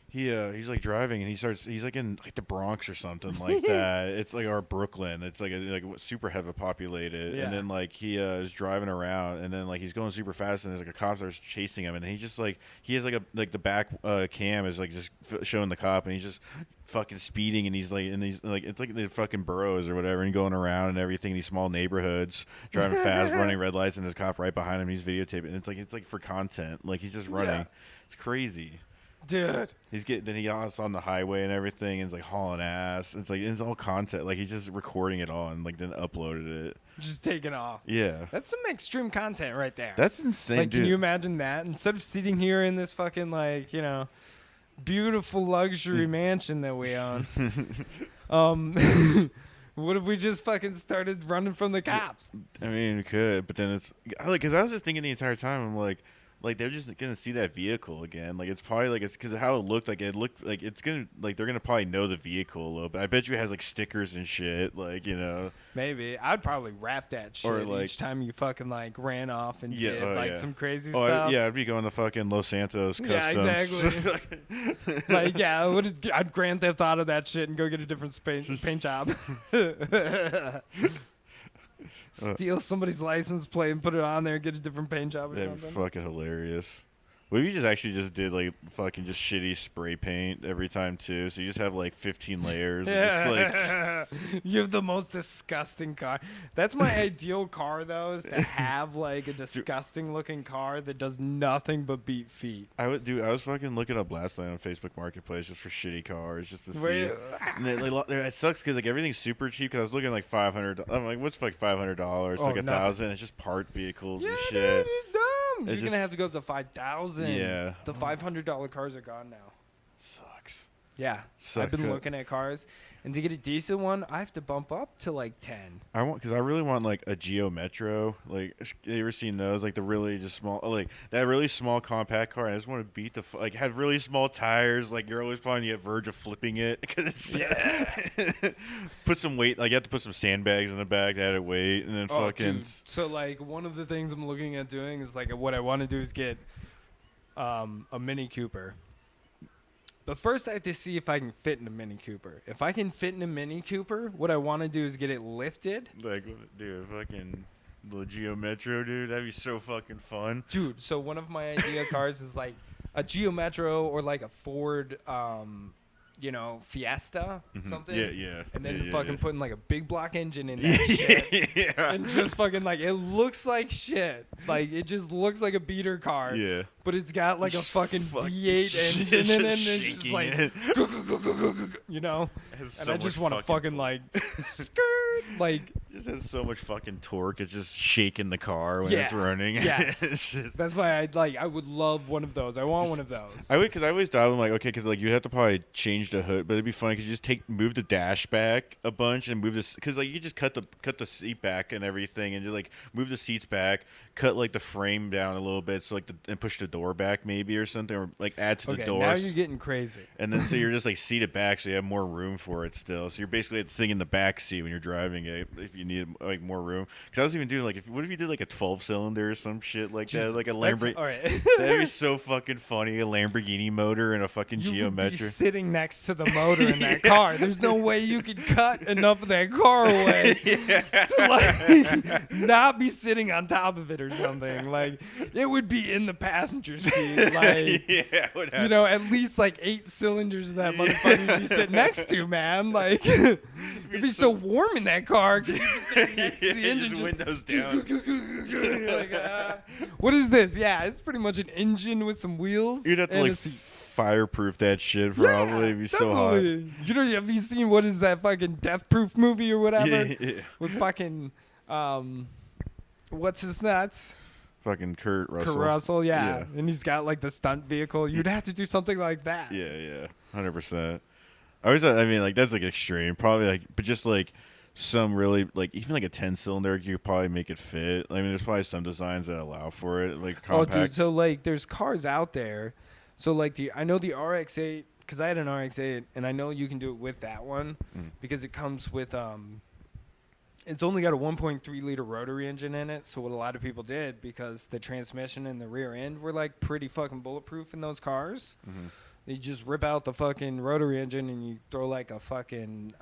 he's like driving and he's like in like the Bronx or something like that. It's like our Brooklyn. It's like super heavy populated. Yeah. And then like he is driving around and then like he's going super fast and there's like a cop starts chasing him and he just like he has like the back cam is like just showing the cop and he's just fucking speeding and he's like it's like the fucking boroughs or whatever and going around and everything in these small neighborhoods driving fast running red lights and there's a cop right behind him. He's videotaping and it's like for content. Like he's just running. Yeah. It's crazy. Dude. He gets on the highway and everything and it's like hauling ass. It's all content. Like he's just recording it all and like then uploaded it. Just taking off. Yeah. That's some extreme content right there. That's insane, like, dude. can you imagine that? Instead of sitting here in this fucking beautiful luxury mansion that we own, what if we just fucking started running from the cops? I mean, we could, but then it's like, cause I was just thinking the entire time, I'm like they're just gonna see that vehicle again. Like it's probably like it's because of how it looked like it's gonna like they're gonna probably know the vehicle a little bit. I bet you it has like stickers and shit. Like maybe I'd probably wrap that shit or, like, each time you fucking ran off and did some crazy oh, stuff. I'd be going to fucking Los Santos Customs. Yeah, exactly. I'd Grand Theft Auto that shit and go get a different paint job. Steal somebody's license plate and put it on there and get a different paint job or That'd be something. fucking hilarious. What if you just did like fucking just shitty spray paint every time too? So you just have like 15 layers. And just, you have the most disgusting car. That's my ideal car though, is to have like a disgusting looking car that does nothing but beat feet. I was fucking looking up last night on Facebook Marketplace just for shitty cars just to see. And it sucks because like everything's super cheap. Cause I was looking at like $500. I'm like, what's like $500? Like $1,000. It's just part vehicles and shit. Dude, you're dumb. It's You're gonna have to go up to 5,000. Yeah. The $500 cars are gone now. Sucks. Yeah. I've been looking at cars, and to get a decent one, I have to bump up to like 10. Because I really want like a Geo Metro. Like, you ever seen those? Like the really just small, like that really small compact car. I just want to beat have really small tires. Like you're always probably at verge of flipping it because it's put some weight. Like you have to put some sandbags in the back to add it weight, and then fucking. Dude. So like one of the things I'm looking at doing is like what I want to do is get a Mini Cooper. But first I have to see if I can fit in a Mini Cooper. If I can fit in a Mini Cooper, what I want to do is get it lifted. Like, dude, fucking The Geo Metro, dude. That'd be so fucking fun. Dude, so one of my idea cars is like a Geo Metro or like a Ford, Fiesta, something. Yeah, yeah. And then yeah, fucking yeah. putting like a big block engine in that shit. yeah. And just fucking like, it looks like shit. Like, it just looks like a beater car. Yeah. But it's got like a fucking Fuck- V8 engine in it. And it's just shaking like, it. And so I just much want to fucking like, skirt. Like, just has so much fucking torque. It's just shaking the car when Yeah. it's running. Yes. It's just- that's why I would love one of those. I want one of those. because I always thought I'm like, okay, because like you have to probably change the hood, but it'd be funny because you just move the dash back a bunch and move this because like you just cut the seat back and everything and just like move the seats back, cut like the frame down a little bit, so like and push the door back maybe or something, or like add to the Okay, door. now you're getting crazy. And then so you're just like seated back, so you have more room for it still. So you're basically sitting in the back seat when you're driving it, if you need like more room. Because I was even doing like, what if you did like a 12-cylinder or some shit like that, like a Lamborghini? All right. That'd be so fucking funny. A Lamborghini motor and a fucking You Geo would be Metro. sitting next to the motor in that car. There's no way you could cut enough of that car away to like not be sitting on top of it or something. Like it would be in the passenger seat. Like yeah, it would have. at least like 8 cylinders of that motherfucker you'd be sitting next to, man. Like it'd be so warm in that car 'cause you'd be sitting next to the engine, just just windows down. You're like, what is this? Yeah, it's pretty much an engine with some wheels. You'd have to and like a seat. fireproof that shit probably. It'd be so hot. definitely. Have you seen what is that fucking Death Proof movie or whatever? Yeah. With fucking what's his nuts? Fucking Kurt Russell. Kurt Russell, yeah. Yeah. And he's got like the stunt vehicle. You'd have to do something like that. Yeah, 100%. I mean, like that's like extreme. Probably like, but just like some really like even like a 10-cylinder, you could probably make it fit. I mean, there's probably some designs that allow for it, like compact. Oh, dude. So like, there's cars out there. So like I know the RX-8 because I had an RX-8, and I know you can do it with that one because it comes with It's only got a 1.3 liter rotary engine in it. So what a lot of people did, because the transmission and the rear end were like pretty fucking bulletproof in those cars. Mm-hmm. You just rip out the fucking rotary engine and you throw like a fucking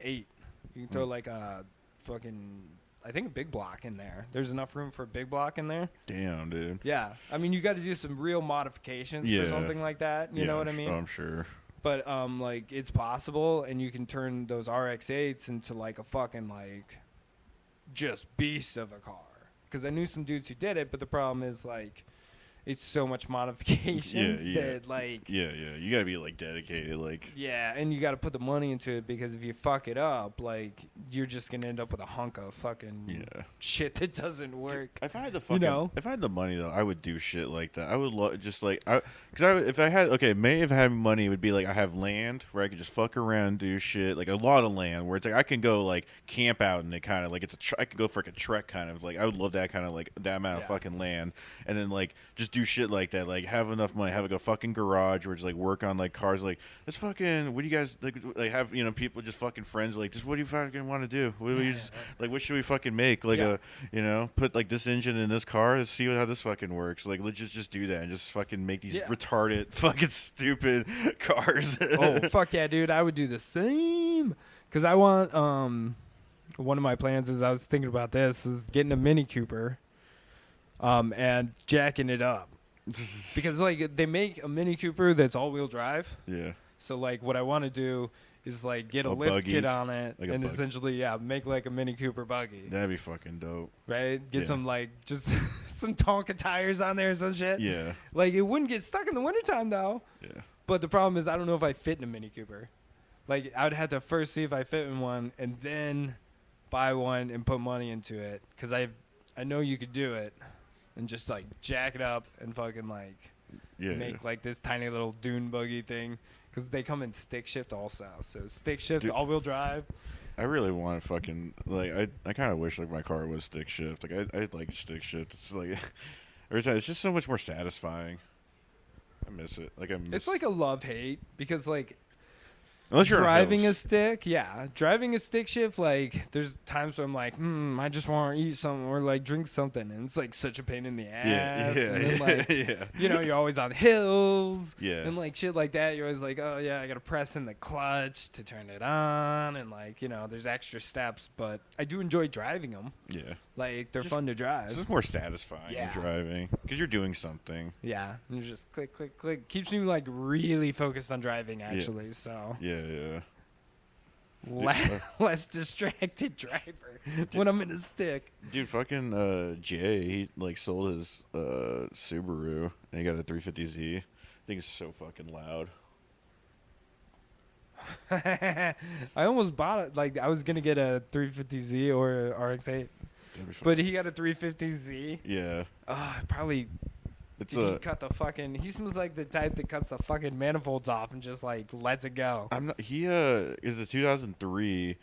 8. You can throw like a fucking, I think a big block in there. There's enough room for a big block in there. Damn, dude. Yeah. I mean, you got to do some real modifications for something like that. You know what I mean? I'm sure. But like it's possible, and you can turn those RX-8s into like a fucking like just beast of a car. Because I knew some dudes who did it, but the problem is like it's so much modifications that like you gotta be like dedicated, like and you got to put the money into it, because if you fuck it up, like you're just gonna end up with a hunk of fucking shit that doesn't work. If I had the fucking, if I had the money though, I would do shit like that. I would just like, if I had money, it would be like I have land where I could just fuck around and do shit, like a lot of land where it's like I can go like camp out and it kind of like I could go for like a trek kind of like I would love that kind of like that amount of fucking land, and then like just do shit like that, like have enough money, have like a fucking garage where just like work on like cars, like let's fucking, what do you guys like have, people just fucking friends like just what do you fucking want to do, what do we just, like what should we fucking make, like put like this engine in this car, let's see how this fucking works, like let's just do that and just fucking make these retarded fucking stupid cars. Oh fuck yeah, dude, I would do the same, because I want one of my plans is, I was thinking about this, is getting a Mini Cooper and jacking it up, because like they make a Mini Cooper that's all-wheel drive. Yeah. So like what I want to do is like get a lift buggy, kit on it, like and essentially make like a Mini Cooper buggy. That'd be fucking dope. Right? Get some like just some Tonka tires on there or some shit. Yeah. Like it wouldn't get stuck in the wintertime though. Yeah. But the problem is I don't know if I fit in a Mini Cooper. Like I would have to first see if I fit in one and then buy one and put money into it, because I know you could do it and just like jack it up and fucking like make like this tiny little dune buggy thing, because they come in stick shift also. So stick shift, all-wheel drive. I really want to fucking like I kind of wish like my car was stick shift. Like I like stick shift. It's like every time it's just so much more satisfying. I miss it. Like It's like a love-hate, because like unless you're driving a stick shift, like there's times where I'm like, I just want to eat something or like drink something, and it's like such a pain in the ass. And then, like, you're always on hills, and like shit like that. You're always like, oh yeah, I gotta press in the clutch to turn it on, and like there's extra steps. But I do enjoy driving them. Yeah. Like they're Just- fun to It's drive. just more satisfying Yeah. in driving because you're doing something. Yeah, and you just click, click, click. Keeps me like really focused on driving actually. So Yeah. less distracted driver when I'm in a stick. Dude, fucking Jay, he like sold his Subaru and he got a 350Z. I think it's so fucking loud. I almost bought it. Like I was gonna get a 350Z or a RX-8, That'd be fun. but he got a 350Z. Yeah, Probably. it's Did he cut the fucking? He seems like the type that cuts the fucking manifolds off and just like lets it go. I'm not. He is a 2003,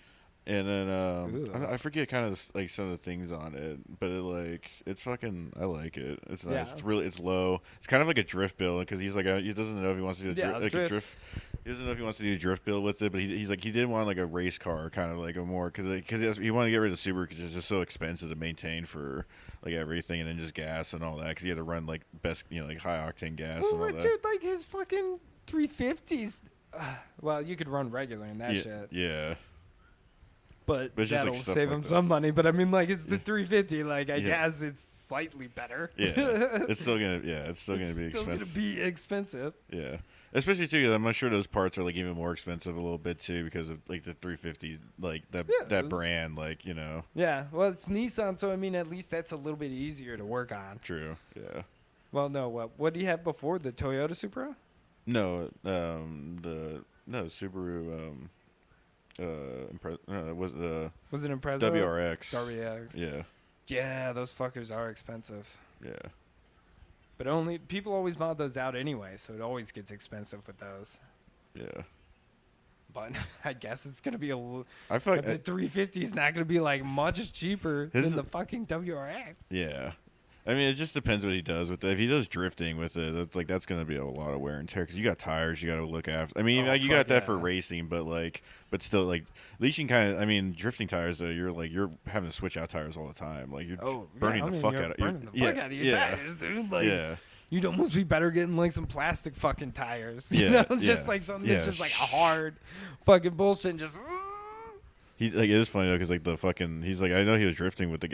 and then Ugh. I forget kind of like some of the things on it, but it's fucking. I like it. It's nice. Yeah. It's low. It's kind of like a drift build because he's like he doesn't know if he wants to do Yeah, a drift. drift. He doesn't know if he wants to do a drift build with it, but he's like he did want like a race car, kind of like a more because he wanted to get rid of the Subaru because it's just so expensive to maintain for like everything and then just gas and all that because he had to run like best like high octane gas and all Well, that. dude, like his fucking 350s. Well, you could run regular in that yeah, shit, yeah. but It's just, like, that'll stuff save like him that. some money. But I mean, like it's the Yeah. 350. Like I Yeah. guess it's slightly better. Yeah, it's still gonna be It's expensive. still gonna be expensive. Yeah, especially too. 'Cause I'm not sure those parts are like even more expensive a little bit too because of like the 350, like that Yeah, that it's- brand, like Yeah, well, it's Nissan, so I mean, at least that's a little bit easier to work on. True. Yeah. Well, no, what do you have before the Toyota Supra? No, Subaru was the Was it Impreza? WRX. WRX. Yeah, Yeah, those fuckers are expensive. yeah. But people always mod those out anyway, so it always gets expensive with those. Yeah. But I guess it's gonna be I feel the 350 is not gonna be like much cheaper His than is- the fucking WRX. yeah. I mean, it just depends what he does with it. If he does drifting with it, that's going to be a lot of wear and tear because you got tires you got to look after. I mean, Oh, like, you fuck got that for yeah. racing, but still, like, at least you can kind of. I mean, drifting tires though, you're having to switch out tires all the time. Like you're burning the fuck out of burning the fuck out of your tires, dude. Like, yeah. you'd almost be better getting like some plastic fucking tires. You Yeah, know, just yeah, like something yeah. that's just like a hard fucking bullshit and just. He like it is funny though because like the fucking he's like I know he was drifting with he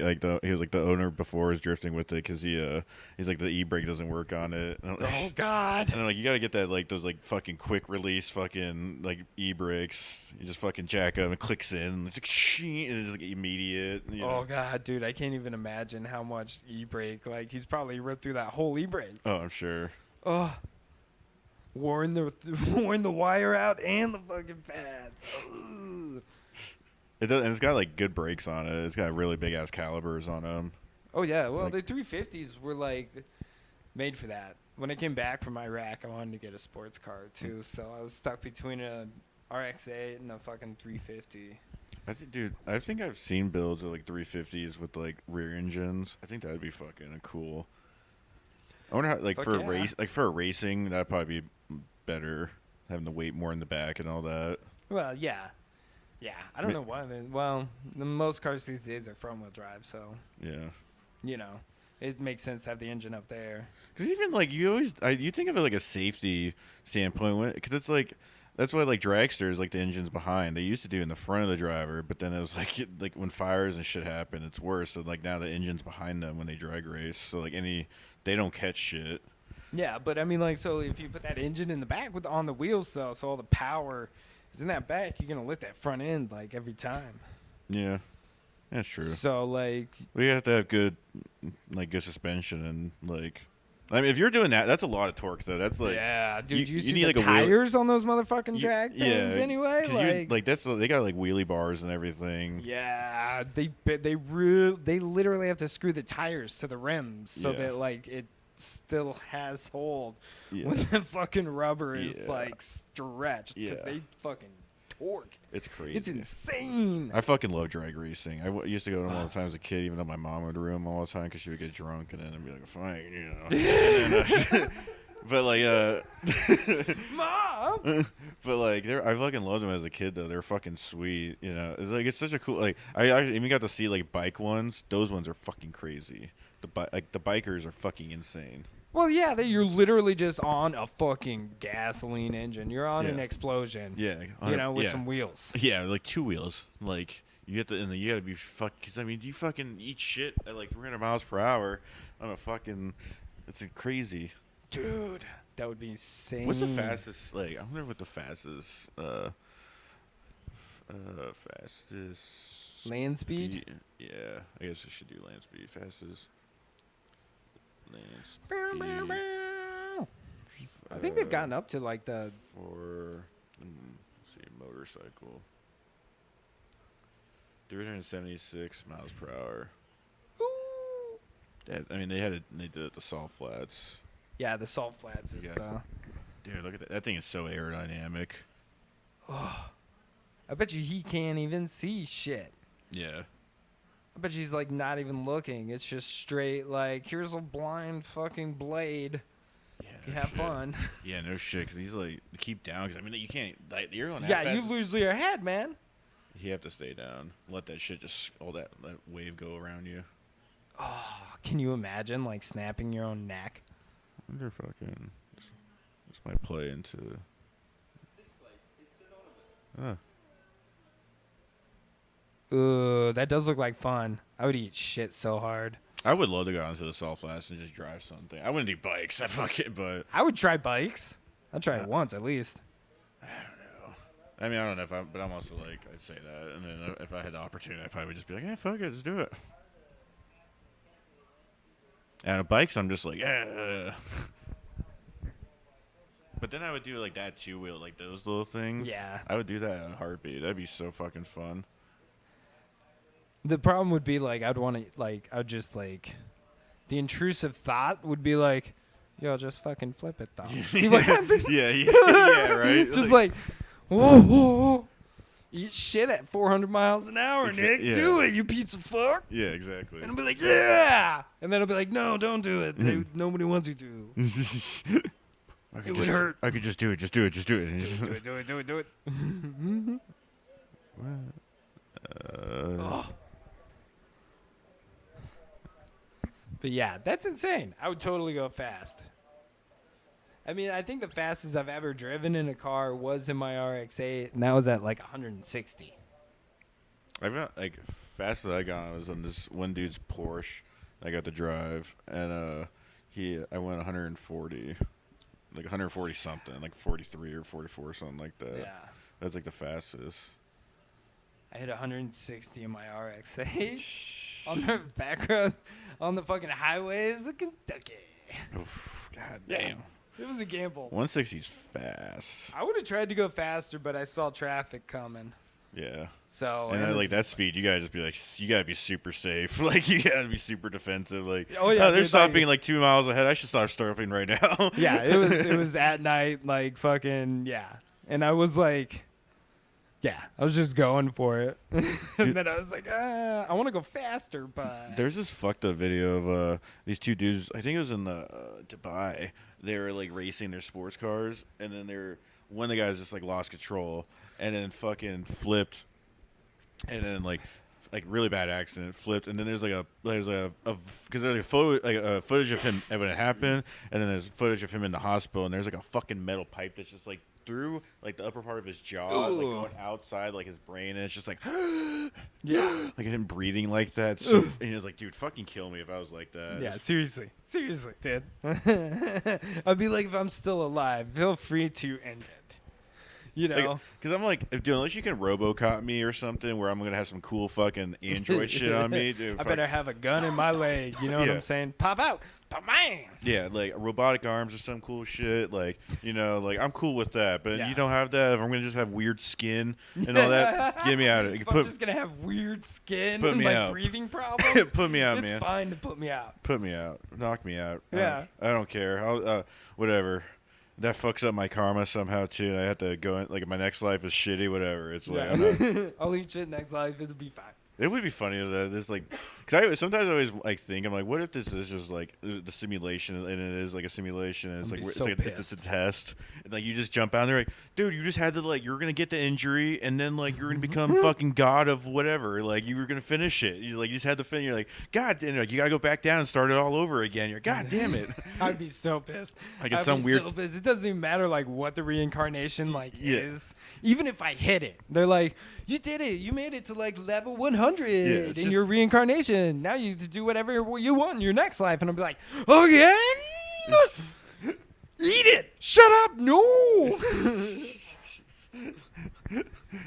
was like the owner before was drifting with it because he's like the e-brake doesn't work on it. And Oh God. I'm like you gotta get that like those like fucking quick release fucking like e-brakes. You just fucking jack up and it clicks in and it's like sheen, and it's like immediate. You know? Oh God, dude, I can't even imagine how much e-brake. Like he's probably ripped through that whole e-brake. Oh, I'm sure. Oh. Worn the wire out and the fucking pads. Ugh. It does, and it's got like good brakes on it. It's got really big ass calibers on them. Oh yeah, well Like- the 350s were like made for that. When I came back from Iraq, I wanted to get a sports car too, so I was stuck between a RX-8 and a fucking 350. I think I've seen builds of like 350s with like rear engines. I think that'd be fucking cool. I wonder how like Fuck for a yeah. race, like for a racing, that'd probably be better having the weight more in the back and all that. Well, yeah. Yeah, I don't know why. Well, the most cars these days are front-wheel drive, so Yeah. you know, it makes sense to have the engine up there. Because even like you think of it like a safety standpoint, because it's like that's why like dragsters like the engine's behind. They used to do in the front of the driver, but then it was like like when fires and shit happen, it's worse. So like now the engine's behind them when they drag race, so like they don't catch shit. Yeah, but I mean, like, so if you put that engine in the back on the wheels, though, so all the power is in that back, you're gonna lift that front end like every time. Yeah, that's true. So like, We have to have good suspension and like. I mean, if you're doing that, that's a lot of torque though. That's like yeah, dude, you see need the like a wheel- tires on those motherfucking You- drag yeah, things anyway? 'cause you're- Like, that's they got like wheelie bars and everything. yeah, they literally have to screw the tires to the rims so Yeah. that like it still has hold Yeah. when the fucking rubber is Yeah. like stretched because Yeah. they fucking torque. It's crazy. It's insane. I fucking love drag racing. Used to go to them all the time as a kid, even though my mom would ruin them all the time because she would get drunk and then I'd be like, fine, you know. And then, but like, Mom. but like, I fucking loved them as a kid though. They're fucking sweet, you know. It's such a cool. Like, I even got to see like bike ones. Those ones are fucking crazy. The bikers are fucking insane. Well, yeah, you're literally just on a fucking gasoline engine. You're on an Yeah. explosion. Yeah, You know, with yeah. some wheels. Yeah, like two wheels. Like You have to, and you gotta be fuck. Because I mean, you fucking eat shit at like 300 miles per hour on a fucking. It's crazy. Dude, that would be insane. What's the fastest? Like, I wonder what the fastest. Fastest land speed? Yeah, I guess I should do land speed. Fastest land Bow, speed. bow, bow. I think they've gotten up to like the. For let's see, motorcycle. 376 miles per hour. Ooh. I mean, they did it the salt flats. Yeah, the salt flats is Yeah. the. Dude, look at that. That thing is so aerodynamic. Oh, I bet you he can't even see shit. Yeah. I bet he's like not even looking. It's just straight like here's a blind fucking blade. Yeah. You no have shit. fun. Yeah, no shit. Because he's like keep down. Because I mean, you can't. Like, you're going that Yeah, fast. you lose your head, man. You have to stay down. Let that shit just all that wave go around you. Oh, can you imagine like snapping your own neck? I wonder if I can. This might play into. This place is synonymous. That does look like fun. I would eat shit so hard. I would love to go onto the salt flats and just drive something. I wouldn't do bikes. I fuck it, but I would try bikes. I'd try it once at least. I don't know. I mean, I don't know if but I'm also like, I'd say that, and then if I had the opportunity, I probably would just be like, yeah, fuck it, just do it. And bikes, I'm just like, yeah. But then I would do like that too, wheel, like those little things. Yeah. I would do that in a heartbeat. That'd be so fucking fun. The problem would be like I'd want to like I'd just like the intrusive thought would be like, yo, just fucking flip it though. See what happens? yeah, right. Just like, whoa, whoa, whoa. Eat shit at 400 miles an hour, Nick. yeah. Do it, you piece of fuck. Yeah, exactly. And I'll be like, yeah. And then I'll be like, no, don't do it. Nobody wants you to. It would hurt. I could just do it. Just do it. Just do it. Do it. Oh. But yeah, that's insane. I would totally go fast. I mean, I think the fastest I've ever driven in a car was in my RX-8, and that was at like 160. I've got like fastest I got was on this one dude's Porsche I got to drive, and I went 140, like 140 something, like 43 or 44 or something like that. Yeah. That's like the fastest. I hit 160 in my RX-8 on the back road, on the fucking highways of Kentucky. Oof, God Yeah. damn. It was a gamble. 160's fast. I would have tried to go faster, but I saw traffic coming. Yeah. So And it at like was- that speed, you gotta just be like, you gotta be super safe. Like you gotta be super defensive. Like, Oh, yeah, they're dude, stopping like- like 2 miles ahead. I should start stopping right now. Yeah, it was at night, like fucking yeah. And I was like, yeah, I was just going for it. And then I was like, I want to go faster, but There's this fucked up video of these two dudes. I think it was in the Dubai. They were like racing their sports cars, and then one of the guys just like lost control, and then fucking flipped, and then like really bad accident, flipped, and then there's a because there's like a photo, like a footage of him when it happened, and then there's footage of him in the hospital, and there's like a fucking metal pipe that's just like through like the upper part of his jaw, like Ooh. going outside like his brain, and it's just like yeah, like him breathing like that. So, and he was like, dude, fucking kill me if I was like that. yeah, seriously, dude. I'd be like, if I'm still alive, feel free to end it. You know, Because I'm like, dude, unless you can RoboCop me or something where I'm gonna have some cool fucking Android shit on me, dude. I better have a gun in my leg. You know what Yeah. I'm saying? Pop out, bang. Yeah, like robotic arms or some cool shit. Like, you know, like I'm cool with that. But Yeah. you don't have that. If I'm gonna just have weird skin and all that, get me out of it. If I'm just gonna have weird skin put and me like out. breathing problems, Put me out, it's man. fine to put me out. Put me out. Knock me out. Yeah. I don't care. I'll whatever. That fucks up my karma somehow too. And I have to go in, like my next life is shitty. Whatever. It's like I'm not, I'll eat shit next life. It'll be fine. it would be funny that this like, Cause sometimes I always like think I'm like, what if this is just like the simulation, and it is like a simulation, and it's I'm like be it's so like it's a pissed. test, and like you just jump out and they're like, dude, you just had to like you're gonna get the injury, and then like you're gonna become fucking god of whatever, like you were gonna finish it, you just had to finish. You're like, God damn, like you gotta go back down and start it all over again. You're God damn it. I'd be so pissed. Like it's I'd some be weird. so pissed. It doesn't even matter like what the reincarnation like Yeah. is. Even if I hit it, they're like, "You did it. You made it to like level 100 it's in just- your reincarnation. Now you do whatever you want in your next life." And I'll be like, "Again? Eat it! Shut up! No!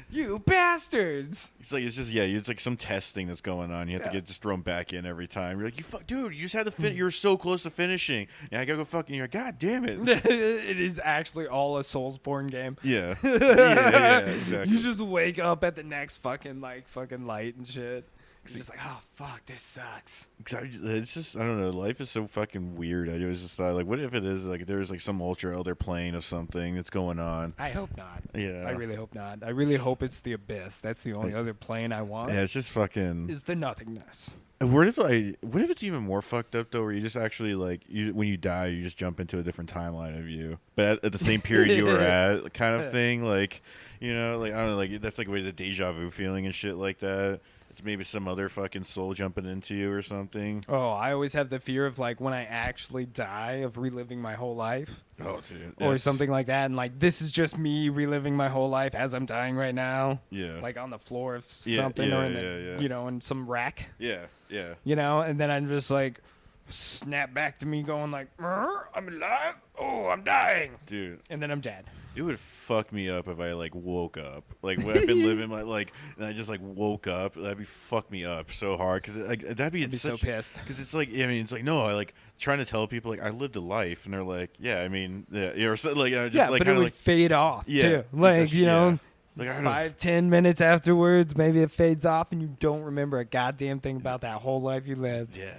You bastards!" It's just it's like some testing that's going on. You have to get just thrown back in every time. You're like, dude, you just had to finish. You were so close to finishing. Yeah, I gotta go fucking. You're like, God damn it. It is actually all a Soulsborne game. Yeah. Yeah, exactly. You just wake up at the next fucking light and shit. You're just like, oh fuck, this sucks. It's just I don't know. Life is so fucking weird. I always just thought like, what if it is like there's like some ultra other plane of something that's going on? I hope not. Yeah. I really hope not. I really hope it's the abyss. That's the only other plane I want. Yeah, it's just fucking. Is the nothingness. What if it's even more fucked up though, where you just actually like when you die, you just jump into a different timeline of you, but at the same period you were at, kind of thing. Like, like I don't know, like that's like the deja vu feeling and shit like that. It's maybe some other fucking soul jumping into you or something. Oh, I always have the fear of like when I actually die of reliving my whole life. Oh, dude. Or something like that, and like this is just me reliving my whole life as I'm dying right now. Yeah. Like on the floor of Yeah, something, or in yeah. in some rack. Yeah. Yeah. And then I'm just like snap back to me going like, I'm alive. Oh, I'm dying. Dude. And then I'm dead. It would fuck me up if I like woke up, like when I've been living my and I just like woke up. That'd be fuck me up so hard because like that'd be I'd be so pissed. Because it's like it's like no, I like trying to tell people like I lived a life, and they're like or so, like I just Yeah, like but it kind of would like fade off Yeah, too. Like yeah. Like I don't 5-10 minutes afterwards, maybe it fades off, and you don't remember a goddamn thing about that whole life you lived. yeah,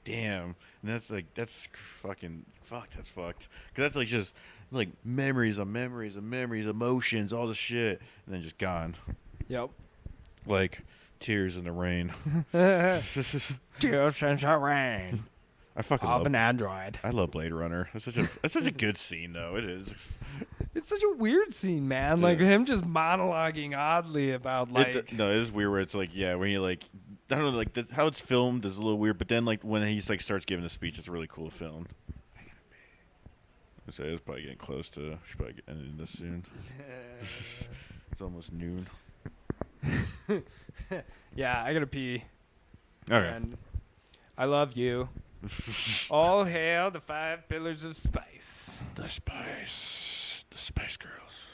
damn, and that's fucking fuck. That's fucked because that's like just like memories of memories of memories, emotions, all the shit, and then just gone. Yep. Like tears in the rain. Tears in the rain I fucking of love. an android. I love Blade Runner. That's such a good scene though. It is. It's such a weird scene, man. Like Yeah. him just monologuing oddly about like. No, it is weird where it's like when you like I don't know like how it's filmed is a little weird, but then like when he's like starts giving a speech, it's really cool filmed. So it's probably getting close to. Should probably get ending this soon. It's almost noon. Yeah, I gotta pee. Okay. And I love you. All hail the 5 pillars of spice. The Spice Girls.